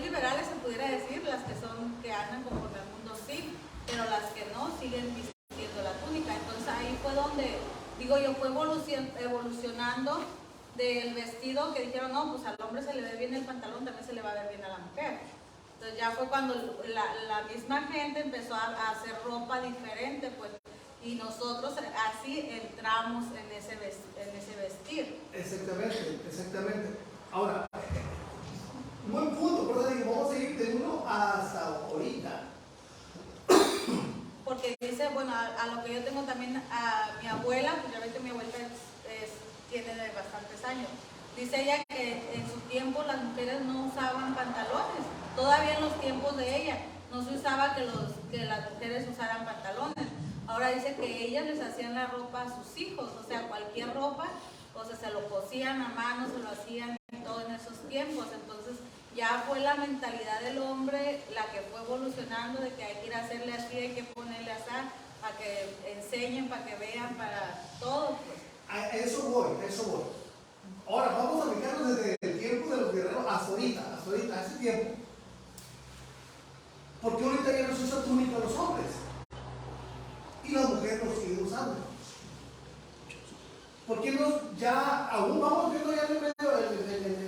liberales, se pudiera decir, las que andan conforme al mundo, sí, pero las que no, siguen vistiendo la túnica. Entonces ahí fue donde, digo yo, fue evolucionando del vestido, que dijeron, no, pues al hombre se le ve bien el pantalón, también se le va a ver bien a la mujer. Entonces ya fue cuando la misma gente empezó a hacer ropa diferente, pues, y nosotros así entramos en ese vestir. Exactamente. Ahora, buen punto, por eso digo, vamos a ir de uno hasta ahorita. Porque dice, bueno, a lo que yo tengo también a mi abuela, pues ya ves que mi abuela tiene de bastantes años. Dice ella que en su tiempo las mujeres no usaban pantalones. Todavía en los tiempos de ella no se usaba que las mujeres usaran pantalones. Ahora dice que ellas les hacían la ropa a sus hijos, o sea, cualquier ropa, o sea, se lo cosían a mano, se lo hacían todo en esos tiempos. Entonces ya fue la mentalidad del hombre la que fue evolucionando, de que hay que ir a hacerle así, hay que ponerle así, para que enseñen, para que vean, para todo, pues. A eso voy. Ahora vamos a ubicarnos desde el tiempo de los guerreros hasta ahorita, a ese tiempo. Porque ahorita ya no se usa túnica a los hombres y las mujeres lo siguen usando. ¿Por qué no ya, aún vamos viendo ya en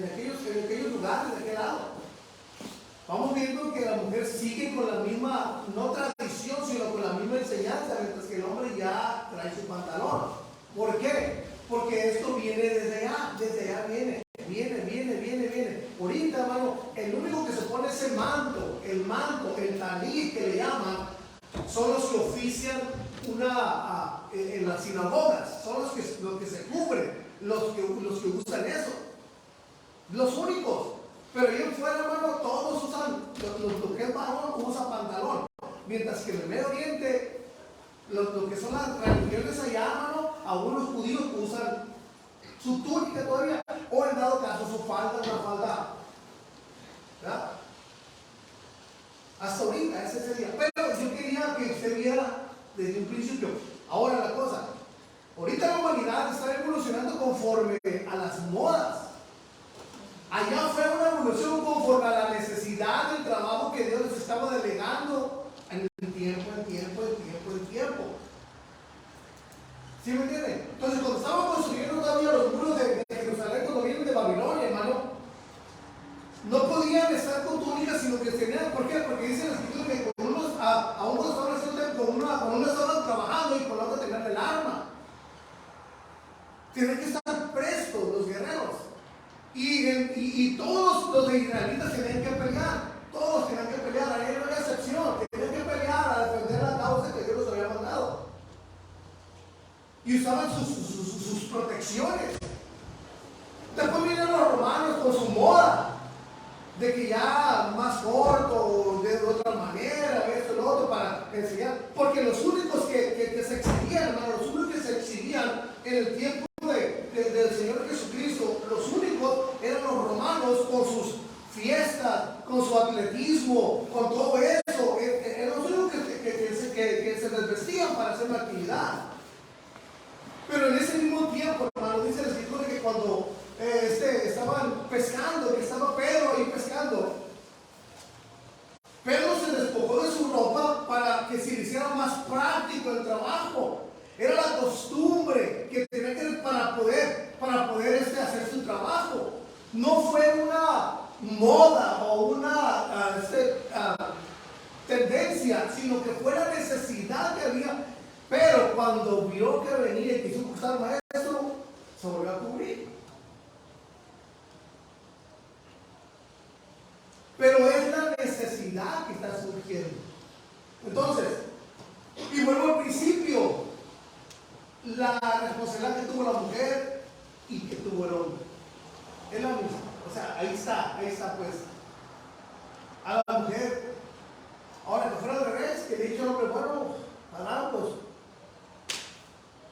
aquellos lugares, de aquel lado, vamos viendo que la mujer sigue con la misma, no tradición, sino con la misma enseñanza, mientras que el hombre ya trae su pantalón. ¿Por qué? Porque esto viene desde allá viene. Ahorita, hermano, el único que se pone ese manto, el talit que le llaman, son los que ofician en las sinagogas, son los que se cubren, los que usan eso, los únicos. Pero ahí fuera, hermano, todos usan, lo que es varón usa pantalón, mientras que en el Medio Oriente, lo que son las religiones allá, hermano, aún los judíos usan su túnica todavía, o en dado caso su falda, una falda, ¿verdad? Hasta ahorita, ese es el día. Pero yo quería que usted viera desde un principio. Ahora la cosa, ahorita la humanidad está evolucionando conforme a las modas. Allá fue una evolución conforme a la necesidad del trabajo que Dios les estaba delegando en tiempo. ¿Sí me entienden? Entonces, cuando estaban construyendo todavía los muros de Jerusalén, cuando vienen de Babilonia, hermano, no podían estar con túnicas, sino que tenían, ¿por qué? Porque dice la escritura que con unos, a unos estaban haciendo, con una estaban trabajando y con la otra tenían el arma. Tienen que estar prestos los guerreros. Y todos los israelitas tenían que pelear. Todos tenían que pelear, ahí no había excepción. Tenían que pelear a defender la causa que Dios les había mandado. Y usaban sus protecciones. Después vienen los romanos con su moda, de que ya más corto, de otra manera, esto y lo otro, para enseñar. Porque los únicos que se exhibían, hermano, los únicos que se exhibían en el tiempo del Señor Jesucristo, los únicos eran los romanos con sus fiestas, con su atletismo, con todo eso. Eran los únicos que se desvestían para hacer una actividad. Pero en ese mismo tiempo, hermano, dice la escritura que cuando estaban pescando, que estaba Pedro ahí pescando, Pedro se despojó de su ropa para que se le hiciera más práctico el trabajo. Era la costumbre que tenía que para poder hacer su trabajo. No fue una moda o una tendencia, sino que fue la necesidad que había. Pero cuando vio que venía y quiso buscar al maestro, se volvió a cubrir. Pero es la necesidad que está surgiendo. Entonces, y vuelvo al principio, la responsabilidad que tuvo la mujer y que tuvo el hombre es la misma. O sea, ahí está pues. A la mujer, ahora que fuera al revés, que le dicho al hombre, bueno, Adán, pues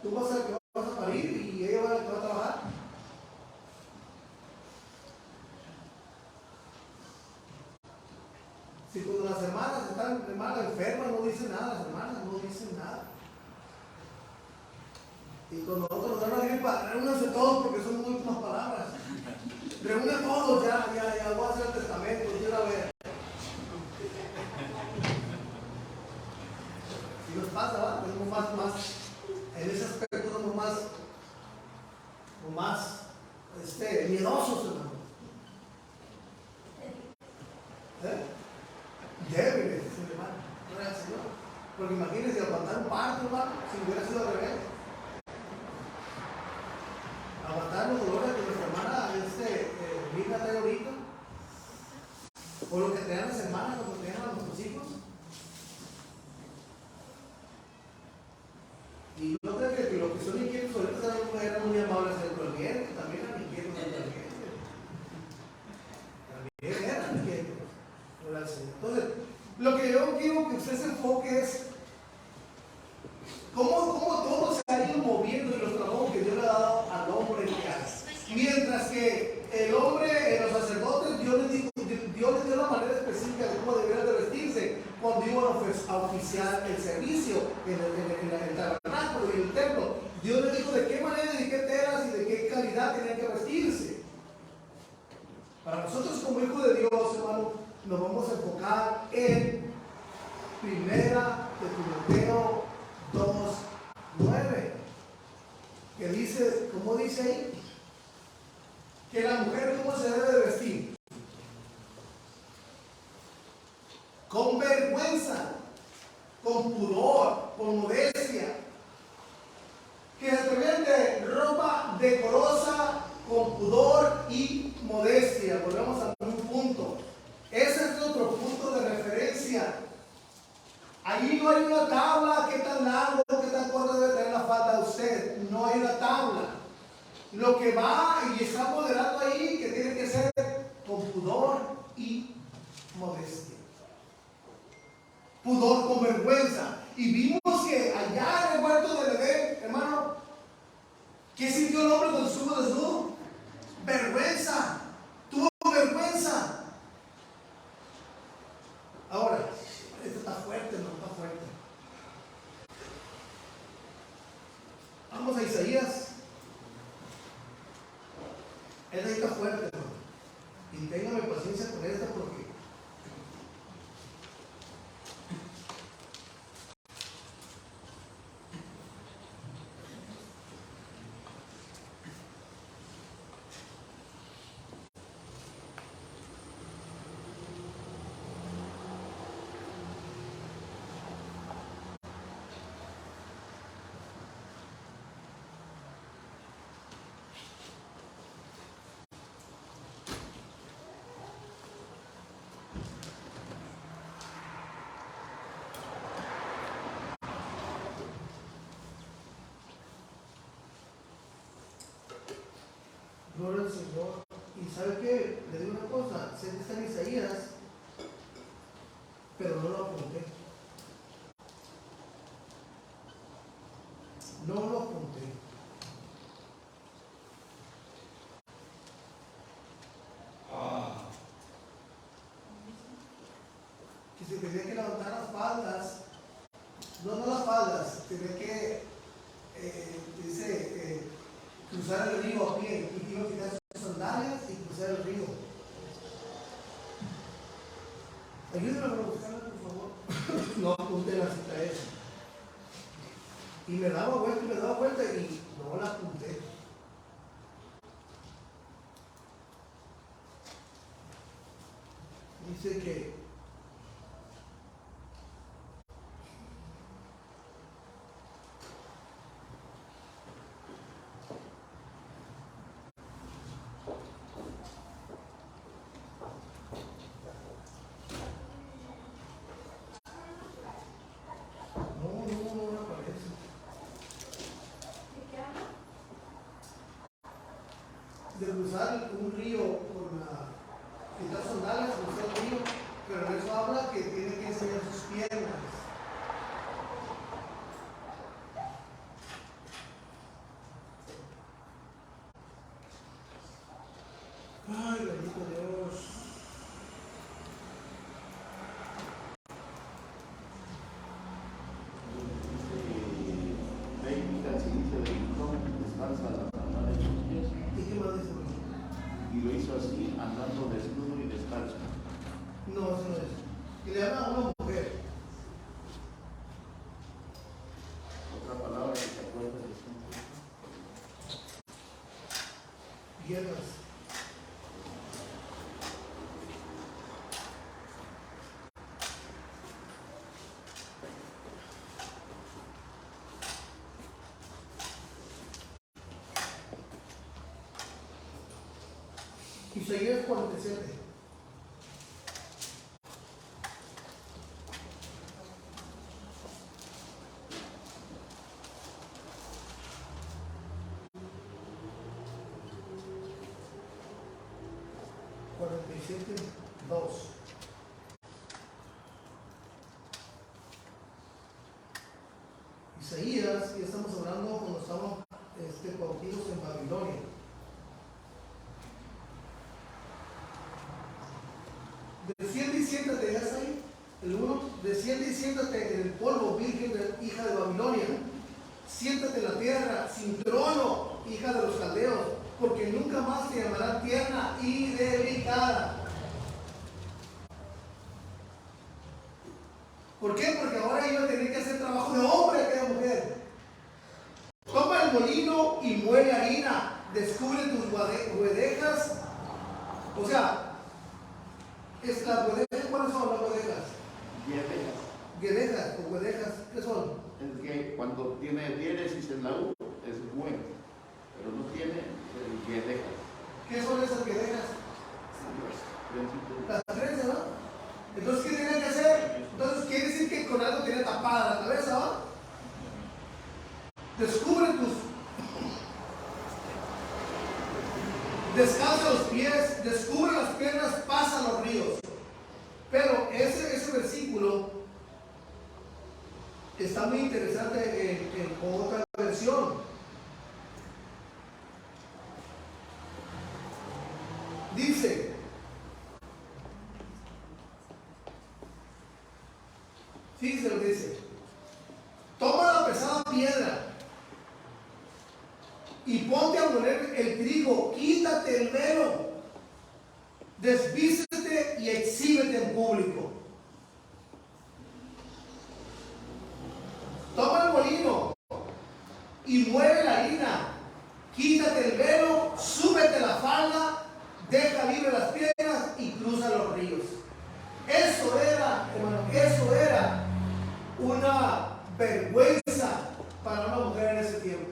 tú vas a parir y ella va a trabajar. Si cuando las hermanas están enfermas, no dicen nada, las hermanas no dicen nada. Y cuando nosotros nos dan una gripa, reúnanse todos porque son muy últimas palabras. Reúnen todos, ya voy a hacer el testamento, quiero ver. Si nos pasa, ¿va? Tenemos más, en ese aspecto somos más miedosos, hermano. Débiles, hermano. No es así, ¿no? Porque imagínense aguantar un parto, hermano, si hubiera sido al revés. Aguantar los dolores que nuestra hermana Linda trae ahorita, o lo que traían las hermanas cuando traían a nuestros hijos. Y no creo que lo que son inquietos ahorita eran muy amables dentro del vientre, también eran inquietos dentro del vientre. También eran inquietos. Entonces, lo que yo quiero que usted se enfoque es cómo todo se ha ido moviendo en los trabajos que Dios le ha dado al hombre que hace. Mientras que el hombre, los sacerdotes, Dios les dio una manera específica de cómo debían de vestirse cuando iban a oficiar el servicio en el tabernáculo y en el templo. Dios les dijo de qué manera, de qué telas y de qué calidad tenían que vestirse. Para nosotros como hijos de Dios, hermano, nos vamos a enfocar en 1 Timoteo 2:9, que que dice, ¿cómo dice ahí? Que la mujer, ¿cómo se debe de vestir? Con vergüenza, con pudor, con modestia. Que se de ropa decorosa, con pudor y modestia. Volvemos a un punto. Ese es nuestro punto de referencia. Allí no hay una tabla, qué tan largo, qué tan corto debe tener la falda de usted. No hay una tabla. Lo que va y está moderado ahí, que tiene que ser con pudor y modestia. Pudor con vergüenza. Y vimos que allá en el huerto del Edén, hermano, ¿qué sintió el hombre cuando estuvo desnudo? Vergüenza. Tuvo vergüenza. Ahora, esto está fuerte, no está fuerte. Vamos a Isaías. Esta está fuerte, hermano. Y téngame paciencia con esta porque gloria al Señor. Y ¿sabe qué? Le digo una cosa, sé que está en Isaías, pero no lo apunté. No lo apunté. Que se tenía que levantar las faldas, no las faldas, tenía que, cruzar el río a pie, y iba a quitar sus sandalias y cruzar el río. Ayúdenme a buscarla, por favor. No apunté la cita esa. Y me daba vuelta y no la apunté. Dice que no aparece. De cruzar un río con quitar sandalias, cruzar el río, pero en eso habla que tiene que enseñar sus piernas. Ay, bendito Dios. ¿Y qué más dice? Y lo hizo así, andando desnudo y descalzo. No, eso no es. Y le habla a una mujer. Otra palabra que te acuerdas de eso. Piernas. Isaías 47. Dos. Isaías, ya estamos hablando cuando estamos cautidos en Babilonia. Desciende y siéntate, ¿ya está ahí? El 1, desciende y siéntate en el polvo, virgen hija de Babilonia. Siéntate en la tierra, sin trono, hija de los caldeos, porque nunca más te llamarán tierna y delicada. ¿Por qué? Porque ahora iba a tener que hacer trabajo de hombre aquella mujer. Toma el molino y descubre tus guedejas. O sea, las guedejas, ¿cuáles son las guedejas? Guedejas o guedejas, ¿qué son? Es que cuando tiene diéresis en la U es bueno, pero no tiene guedejas. ¿Qué son esas guedejas? Las trenzas, ¿no? Entonces, ¿qué tiene que hacer? Entonces, quiere decir que con algo tiene tapada la cabeza, ¿va? Descubre descalza los pies, descubre las piernas, pasa los ríos. Pero ese versículo está muy interesante en otra versión. Dice, fíjense lo que dice: toma la pesada piedra y ponte a moler el trigo, quítate el velo, desvístete y exhíbete en público. Toma el molino y mueve la harina, quítate el velo, súbete la falda, deja libre las piernas y cruza los ríos. Eso era, hermano, eso era una vergüenza para una mujer en ese tiempo.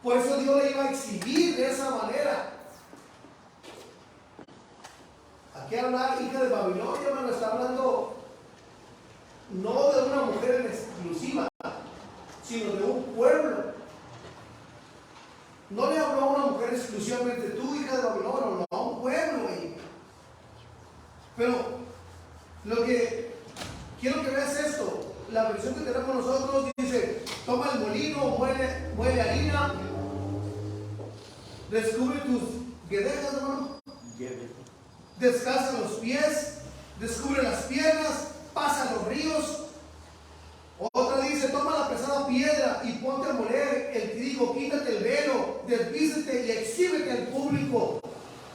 Por eso Dios le iba a exhibir de esa manera. Aquí habla hija de Babilonia, hermano, está hablando no de una mujer en exclusiva, sino de un pueblo. No le habló a una mujer exclusivamente, tú hija de Babilonia, no, a un pueblo ahí. Pero lo que quiero que veas esto, la versión que tenemos nosotros dice: toma el molino, muele harina, descubre tus guedejas, hermano, descalza los pies, descubre las piernas, pasa los ríos. Otra dice: toma la pesada piedra y ponte a moler el trigo, quítate el velo, desvístete y exhíbete al público.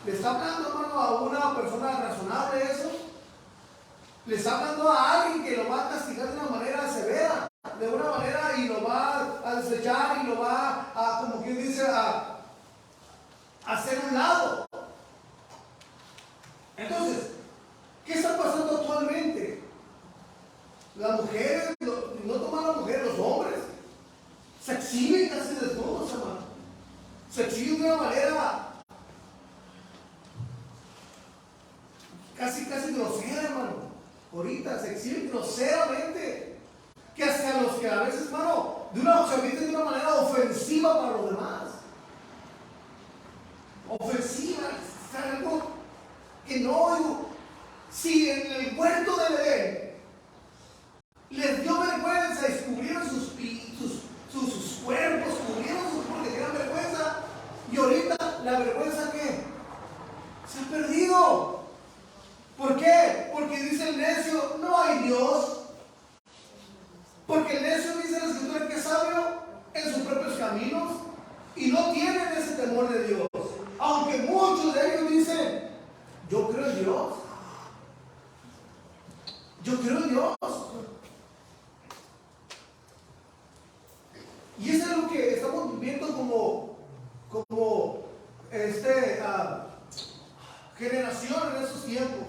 ¿Le está hablando, hermano, a una persona razonable eso? Le está hablando a alguien que lo va a castigar de una manera severa, de una manera, y lo va a desechar y lo va a, como quien dice, a hacer un lado. Entonces, ¿qué está pasando actualmente? Las mujeres, no toman las mujeres, los hombres se exhiben casi desnudos, hermano. Se exhiben de una manera casi grosera, hermano. Ahorita se exhiben groseramente, que hasta los que a veces, hermano, se visten de una manera ofensiva para los demás. Ofensiva, es algo que no, digo, si en el huerto del Edén les dio vergüenza, descubrieron sus cuerpos, cubrieron sus, porque tenían vergüenza, y ahorita la vergüenza, ¿qué? Se ha perdido. ¿Por qué? Porque dice el necio: no hay Dios. Porque el necio, dice la Escritura, que es sabio en sus propios caminos y no tienen ese temor de Dios. Aunque muchos de ellos dicen: yo creo en Dios. Yo creo en Dios. Y eso es lo que estamos viviendo como generación en esos tiempos.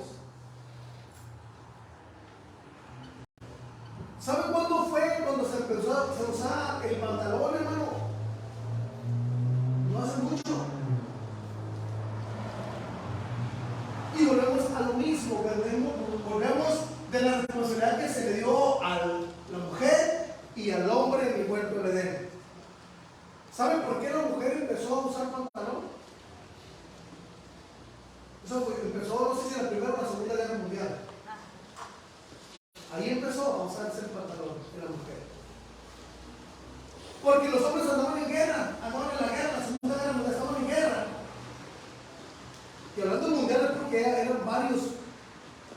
¿Saben cuándo fue cuando se empezó a usar el pantalón, hermano? No hace mucho. Y volvemos a lo mismo, volvemos de la responsabilidad que se le dio a la mujer y al hombre en el huerto del Edén. ¿Saben por qué la mujer empezó a usar pantalón? Eso empezó, no sé si en la Primera o la Segunda Guerra Mundial. Ahí empezó a usarse el pantalón de la mujer. Porque los hombres andaban en guerra, andaban en la guerra, la Segunda Guerra Mundial, estaban en guerra. Y hablando de mundial es porque eran varios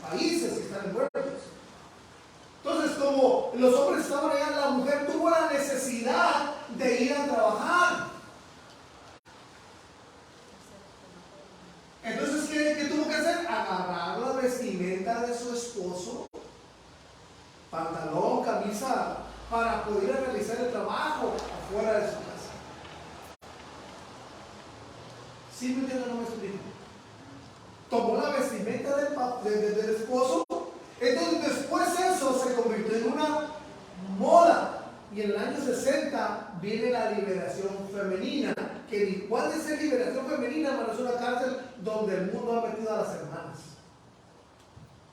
países que están envueltos. Entonces, como los hombres estaban allá, la mujer tuvo la necesidad de ir a trabajar. Entonces, ¿qué tuvo que hacer? Agarrar la vestimenta de su esposo, pantalón, camisa, para poder realizar el trabajo afuera de su casa. ¿Sí me entienden? No me explico. Tomó la vestimenta del esposo. Entonces después eso se convirtió en una moda. Y en el año 60 viene la liberación femenina. Que ¿cuál es esa liberación femenina? Hermano, es una cárcel donde el mundo ha metido a las hermanas.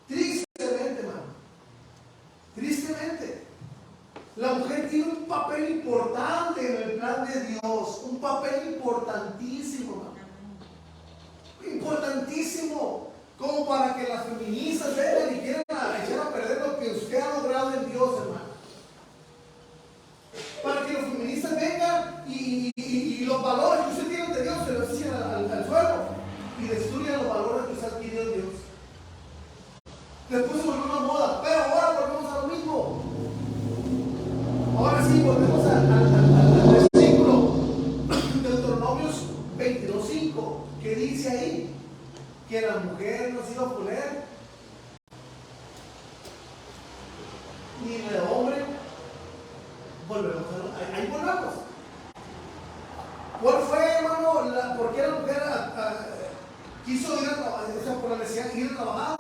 Tristemente, hermano. Tristemente. La mujer tiene un papel importante en el plan de Dios. Un papel importantísimo, hermano. Importantísimo. Como para que las feministas vengan y quieran echar a perder lo que usted ha logrado en Dios, hermano. Para que los feministas vengan y los valores que usted tiene ante Dios se los echen al suelo y destruyan los valores que usted ha adquirido en Dios. Después se volvió una moda, pero ahora volvemos a lo mismo. Ahora sí, volvemos al versículo de Deuteronomios 22:5, que dice ahí que la mujer no ha sido a poner ni el hombre. Volvemos ahí volvemos. ¿Cuál fue, hermano? ¿Por qué la mujer quiso ir a trabajar? O sea, por la necesidad de ir a trabajar.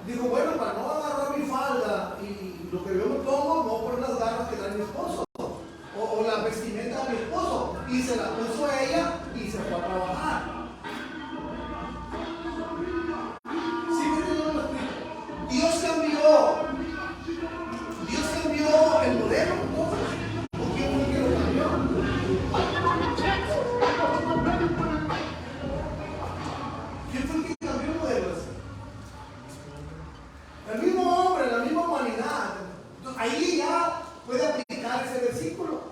Dijo, bueno, para no agarrar mi falda y lo que yo me pongo, no poner las garras que trae mi esposo. O la vestimenta de mi esposo. Y se la puso a ella y se fue a trabajar. ¿Sí me entienden? Dios cambió el modelo, entonces. ¿O quién fue el que lo cambió? ¿Quién fue el que cambió el modelo ese? El mismo hombre, la misma humanidad. Entonces, ahí ya puede aplicar ese versículo.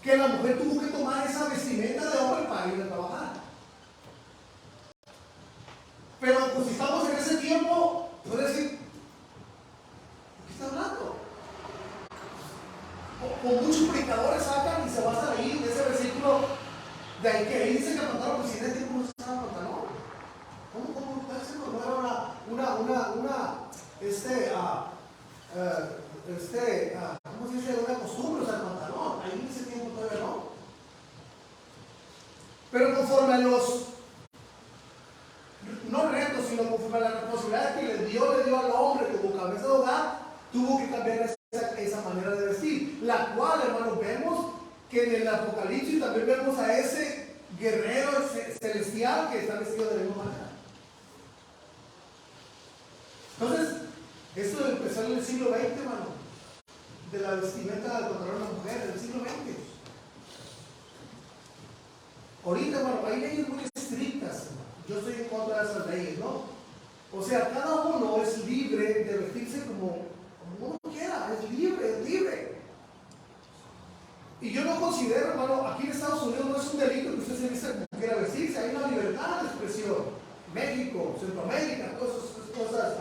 Que la mujer tuvo que tomar esa vestimenta de hombre para ir a trabajar. Pero pues si estamos en ese tiempo, puede decir, ¿qué está hablando? O muchos predicadores sacan y se basan ahí de ese versículo de ahí que ahí dice que el pantalón presidente cómo se usaba el pantalón. ¿Cómo puede ser? No era ¿cómo se dice? Una costumbre usar el pantalón. Ahí en ese tiempo todavía no. Pero conforme a los no retos, sino conforme a la responsabilidad que le dio al hombre como cabeza de hogar, tuvo que cambiar esa manera de vestir, la cual, hermanos, vemos que en el Apocalipsis también vemos a ese guerrero celestial que está vestido de la misma manera. Entonces, esto empezó en el siglo XX, hermano, de la vestimenta del pantalón de la mujer, del siglo XX. Ahorita, hermano, hay leyes muy estrictas, hermano. Yo estoy en contra de esas leyes, ¿no? O sea, cada uno es libre de vestirse como uno quiera, es libre. Y yo no considero, hermano, aquí en Estados Unidos no es un delito que usted se vista como quiera vestirse, hay una libertad de expresión. México, Centroamérica, todas esas cosas,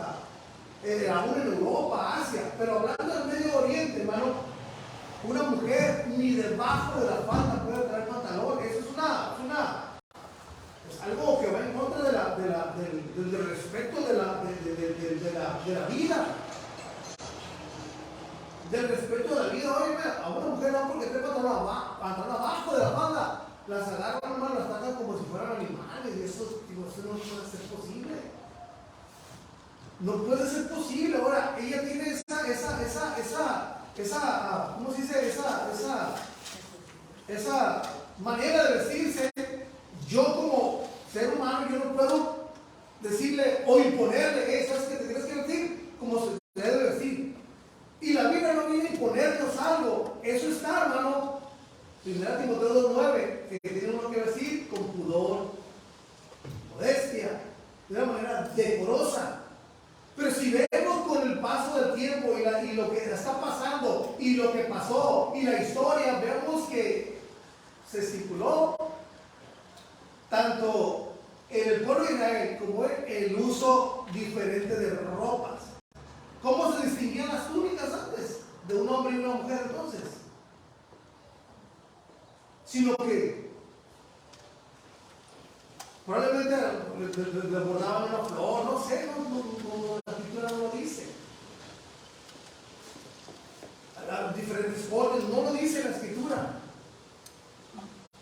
aún en Europa, Asia, pero hablando del Medio Oriente, hermano, una mujer ni debajo de la falda puede traer pantalón. Eso es algo que va en contra del respeto de la vida. Del respeto de la vida. Oye, a una mujer no porque trae pantalón abajo de la falda, las agarran, hermano, las tratan como si fueran animales. Y eso no puede ser posible. No puede ser posible. Ahora, ella tiene ¿cómo se dice? Esa manera de vestirse. Yo como ser humano, yo no puedo decirle o imponerle, ¿sabes qué te tienes que vestir? Como se debe vestir. Y la Biblia no viene a imponernos algo. Eso está, hermano. 1 Timoteo 2:9, que tiene uno que vestir con pudor, modestia, de una manera decorosa. Pero si vemos con el paso del tiempo y lo que está pasando y lo que pasó y la historia, vemos que se estipuló tanto en el pueblo de Israel como el uso diferente de ropas. ¿Cómo se distinguían las túnicas antes de un hombre y una mujer entonces? Sino que probablemente le bordaban una flor, no sé, la escritura no lo dice. A diferentes formas, no lo dice la escritura.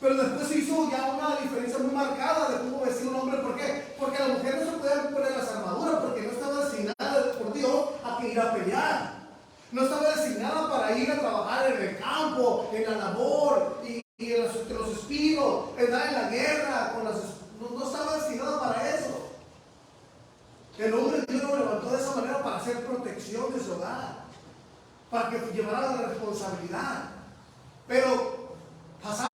Pero después se hizo ya una diferencia muy marcada de cómo vestir un hombre. ¿Por qué? Porque la mujer no se podía poner las armaduras, porque no estaba destinada por Dios a que ir a pelear. No estaba destinada para ir a trabajar en el campo, en la labor y en los espinos, en la guerra. No estaba destinada para eso. El hombre Dios lo levantó de esa manera para hacer protección de su hogar, para que llevara la responsabilidad. Pero pasaron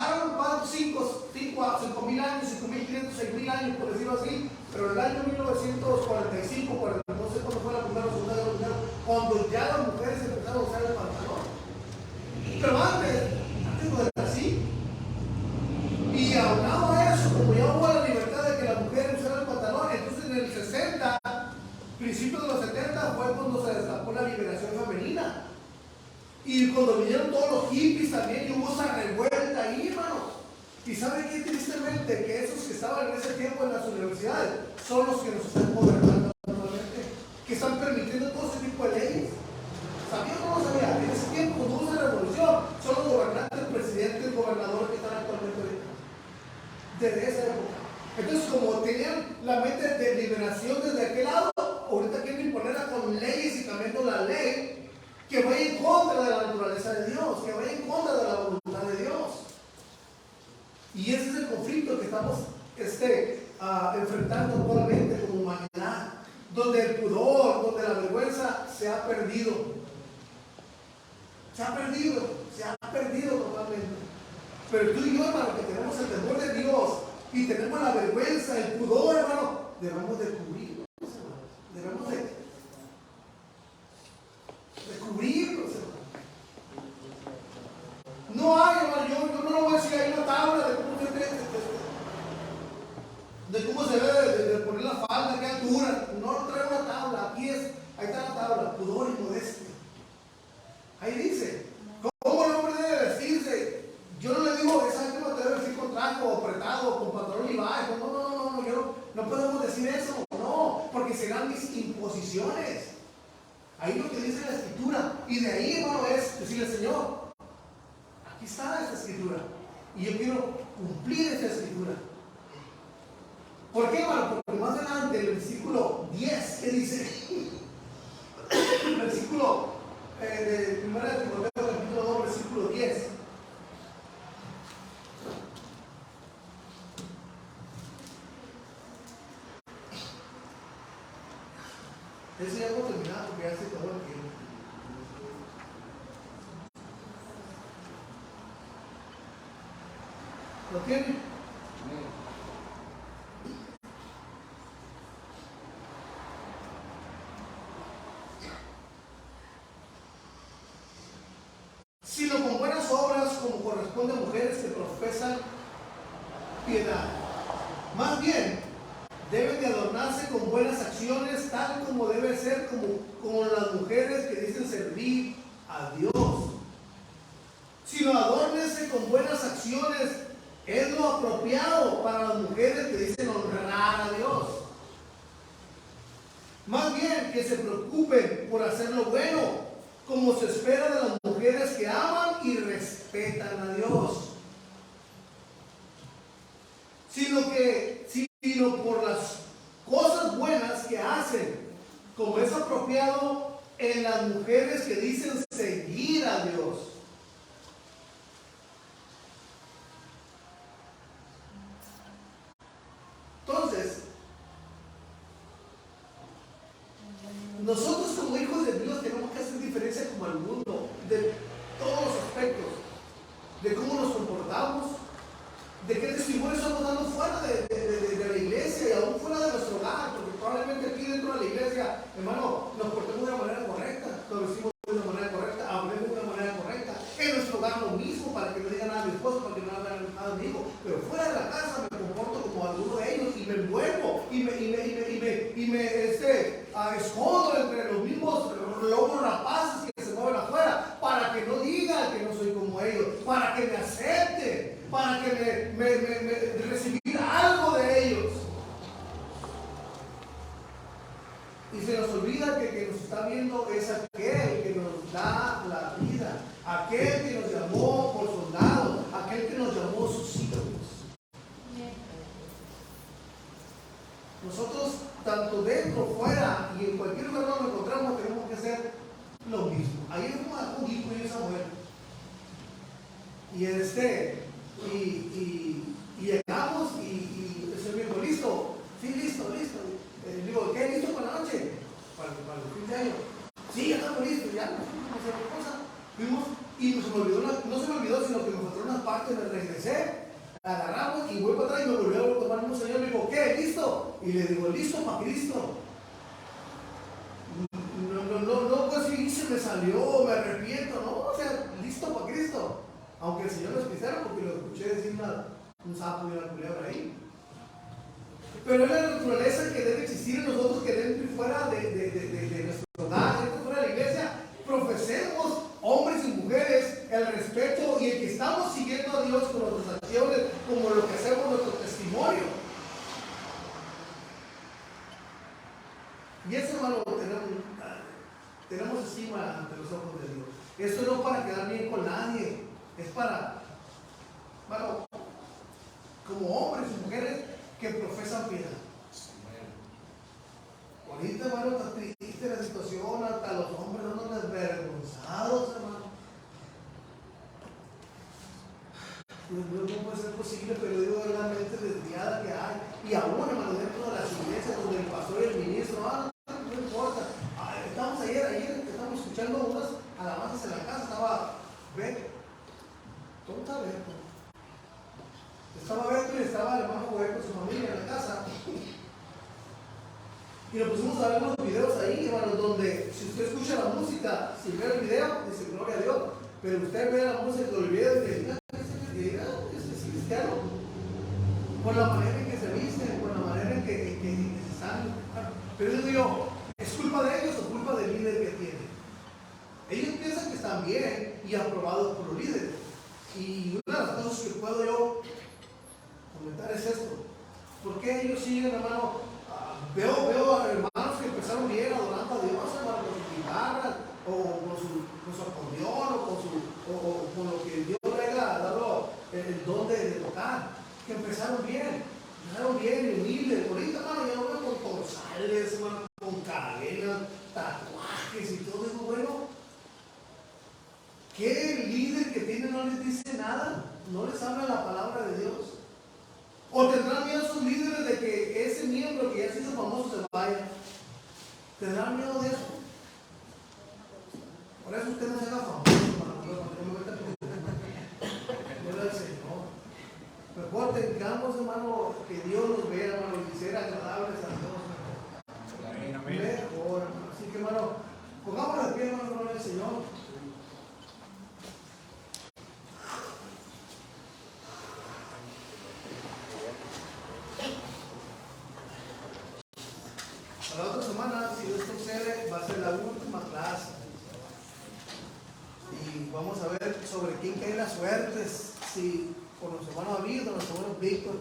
5.000 años, 5.500, 6.000 años, por decirlo así, pero en el año 1945, no sé cuándo fue la primera o segunda guerra mundial, cuando ya las mujeres empezaron a usar el pantalón. Pero antes no era así. Y aunado a eso, como ya hubo la libertad de que la mujer usara el pantalón, entonces en el 60, principios de los 70, fue cuando se destapó la liberación femenina. Y cuando vinieron todos los hippies también, y hubo esa revuelta ahí, hermano. Y ¿saben qué? Tristemente, que esos que estaban en ese tiempo en las universidades son los que nos están gobernando actualmente, que están permitiendo todo ese tipo de leyes. ¿Sabían o no sabían? En ese tiempo, cuando hubo esa revolución, son los gobernantes, presidentes, gobernadores que están actualmente ahorita. Desde esa época. Entonces, como tenían la mente de liberación desde aquel lado, ahorita quieren imponerla con leyes y cambiando la ley que vaya en contra de la naturaleza de Dios, que vaya en contra de la voluntad de Dios. Y ese es el conflicto que estamos enfrentando actualmente como humanidad, donde el pudor, donde la vergüenza se ha perdido. Se ha perdido totalmente. Pero tú y yo, hermano, que tenemos el temor de Dios y tenemos la vergüenza, el pudor, hermano, debemos de cubrirnos, hermano. Debemos de cubrirnos, hermano. No hay, hermano, yo no lo voy a decir, hay una tabla de cómo se debe de poner la falda, qué altura. No trae una tabla, ahí está la tabla, pudor y modestia. Ahí dice, ¿cómo el hombre debe vestirse? Yo no le digo, esa gente no te debe vestir con traje o apretado, con pantalón y bajo. No podemos decir eso, no, porque serán mis imposiciones. Ahí lo que dice la escritura, y de ahí, hermano, es decirle, Señor, aquí está esta escritura, y yo quiero cumplir esta escritura. ¿Por qué, hermano? Porque más adelante, el versículo 10, ¿qué dice? El versículo de 1 Timoteo, capítulo 2, versículo 10. Ese ya hemos terminado porque ya se acabó el tiempo. ¿Lo tiene? Sino con buenas obras, como corresponde a mujeres que profesan piedad. Más bien, deben de adornarse con buenas acciones, tal como debe ser como las mujeres que dicen servir a Dios. Sino adórnense con buenas acciones, es lo apropiado para las mujeres que dicen honrar a Dios. Más bien que se preocupen por hacer lo bueno, como se espera de las mujeres que aman y respetan a Dios. Sino por las cosas buenas que hacen, como es apropiado en las mujeres que dicen seguir a Dios. Entonces, nosotros como hijos de Dios tenemos que hacer diferencia como el mundo, de todos los aspectos, de cómo nos comportamos, de qué testimonio estamos dando fuera de la iglesia y aún fuera de nuestro hogar, porque probablemente aquí dentro de la iglesia, hermano, nos portemos de una manera correcta, nos vestimos de una manera correcta, hablemos de una manera correcta, en nuestro hogar lo mismo, para que no digan nada a mi esposo, para que no digan nada a mi hijo, pero fuera de la casa me comporto como alguno de ellos y me envuelvo y me escondo entre los mismos lobos rapaces que se mueven afuera, para que no digan que no soy como ellos, para que me acepten, para que me recibir algo de ellos. Y se nos olvida que el que nos está viendo es aquel que nos da la vida, aquel que nos llamó por soldados, aquel que nos llamó sus hijos. nosotros, tanto dentro, fuera y en cualquier lugar donde nos encontramos, tenemos que hacer lo mismo. Ayer fuimos a un hijo y esa mujer. Y llegamos y el señor me dijo, ¿listo? Sí, listo. Digo, ¿qué? ¿Listo para la noche? Para el fin de año. Sí, ya estamos listos, ya no sé qué cosa. Fuimos y no se me olvidó, sino que me faltaron unas partes, me regresé, agarramos y voy para atrás y me volvió a tomar un señor. Me dijo, ¿qué? ¿Listo? Y le digo, listo para Cristo. No, pues sí, se me salió, me arrepiento, ¿no? O sea, listo para Cristo. Aunque el Señor lo explicara, porque lo escuché decir un sapo y una culebra ahí. Pero es la naturaleza que debe existir en nosotros, que dentro y fuera de nuestro hogar, dentro y fuera de la iglesia, profesemos, hombres y mujeres, el respeto y el que estamos siguiendo a Dios con nuestras acciones, como lo que hacemos nuestro testimonio. Y eso, hermano, tenemos estima ante los ojos de Dios. Esto no es para quedar bien con nadie, es para, bueno, como hombres y mujeres que profesan piedad. Ahorita, hermano, está triste la situación, hasta los hombres andan desvergonzados, hermano. No puede ser posible, pero digo la mente desviada que hay. Y aún, hermano, dentro de las iglesias donde el pastor y el ministro, no importa. Estamos ayer estamos escuchando unas alabanzas en la casa, estaba Beto. ¿Cómo está Beto? Estaba Beto y estaba el hermano Joel con su familia en la casa. Y nos pusimos a ver unos videos ahí, hermano, donde si usted escucha la música, si ve el video, dice gloria a Dios. Pero usted ve la música del video y dice, es cristiano. Por la manera en que se visten, por la manera en que se están. Pero digo yo, ¿es culpa de ellos o culpa del líder que tienen? Ellos piensan que están bien y aprobados por los líderes. Y una de las cosas que puedo yo comentar es esto. ¿Por qué ellos siguen, hermano? Veo a hermanos que empezaron bien adorando a Dios, hermano, con su guitarra, o con su acordeón, o con lo que Dios le haya dado el don de tocar, que empezaron bien y humildes. Ahorita, hermano, ya no veo con torsales, hermano, con cadenas, tatuajes y todo eso. Bueno, ¿qué líder que tiene no les dice nada? ¿No les habla la palabra de Dios? ¿O tendrán miedo sus líderes de que ese miembro que ya se hizo famoso se vaya? ¿Tendrán miedo de eso? Por eso usted no se haga famoso, hermano. Gloria al Señor. Mejor tengamos, hermano, que Dios nos vea, hermano, y ser agradables a Dios. Mejor, hermano. Así que, hermano, pongámonos de pie, hermano, gloria al Señor. La otra semana, si Dios concede, va a ser la última clase. Y vamos a ver sobre quién caen las suertes. Si por nuestro hermano David o nuestro hermano Víctor.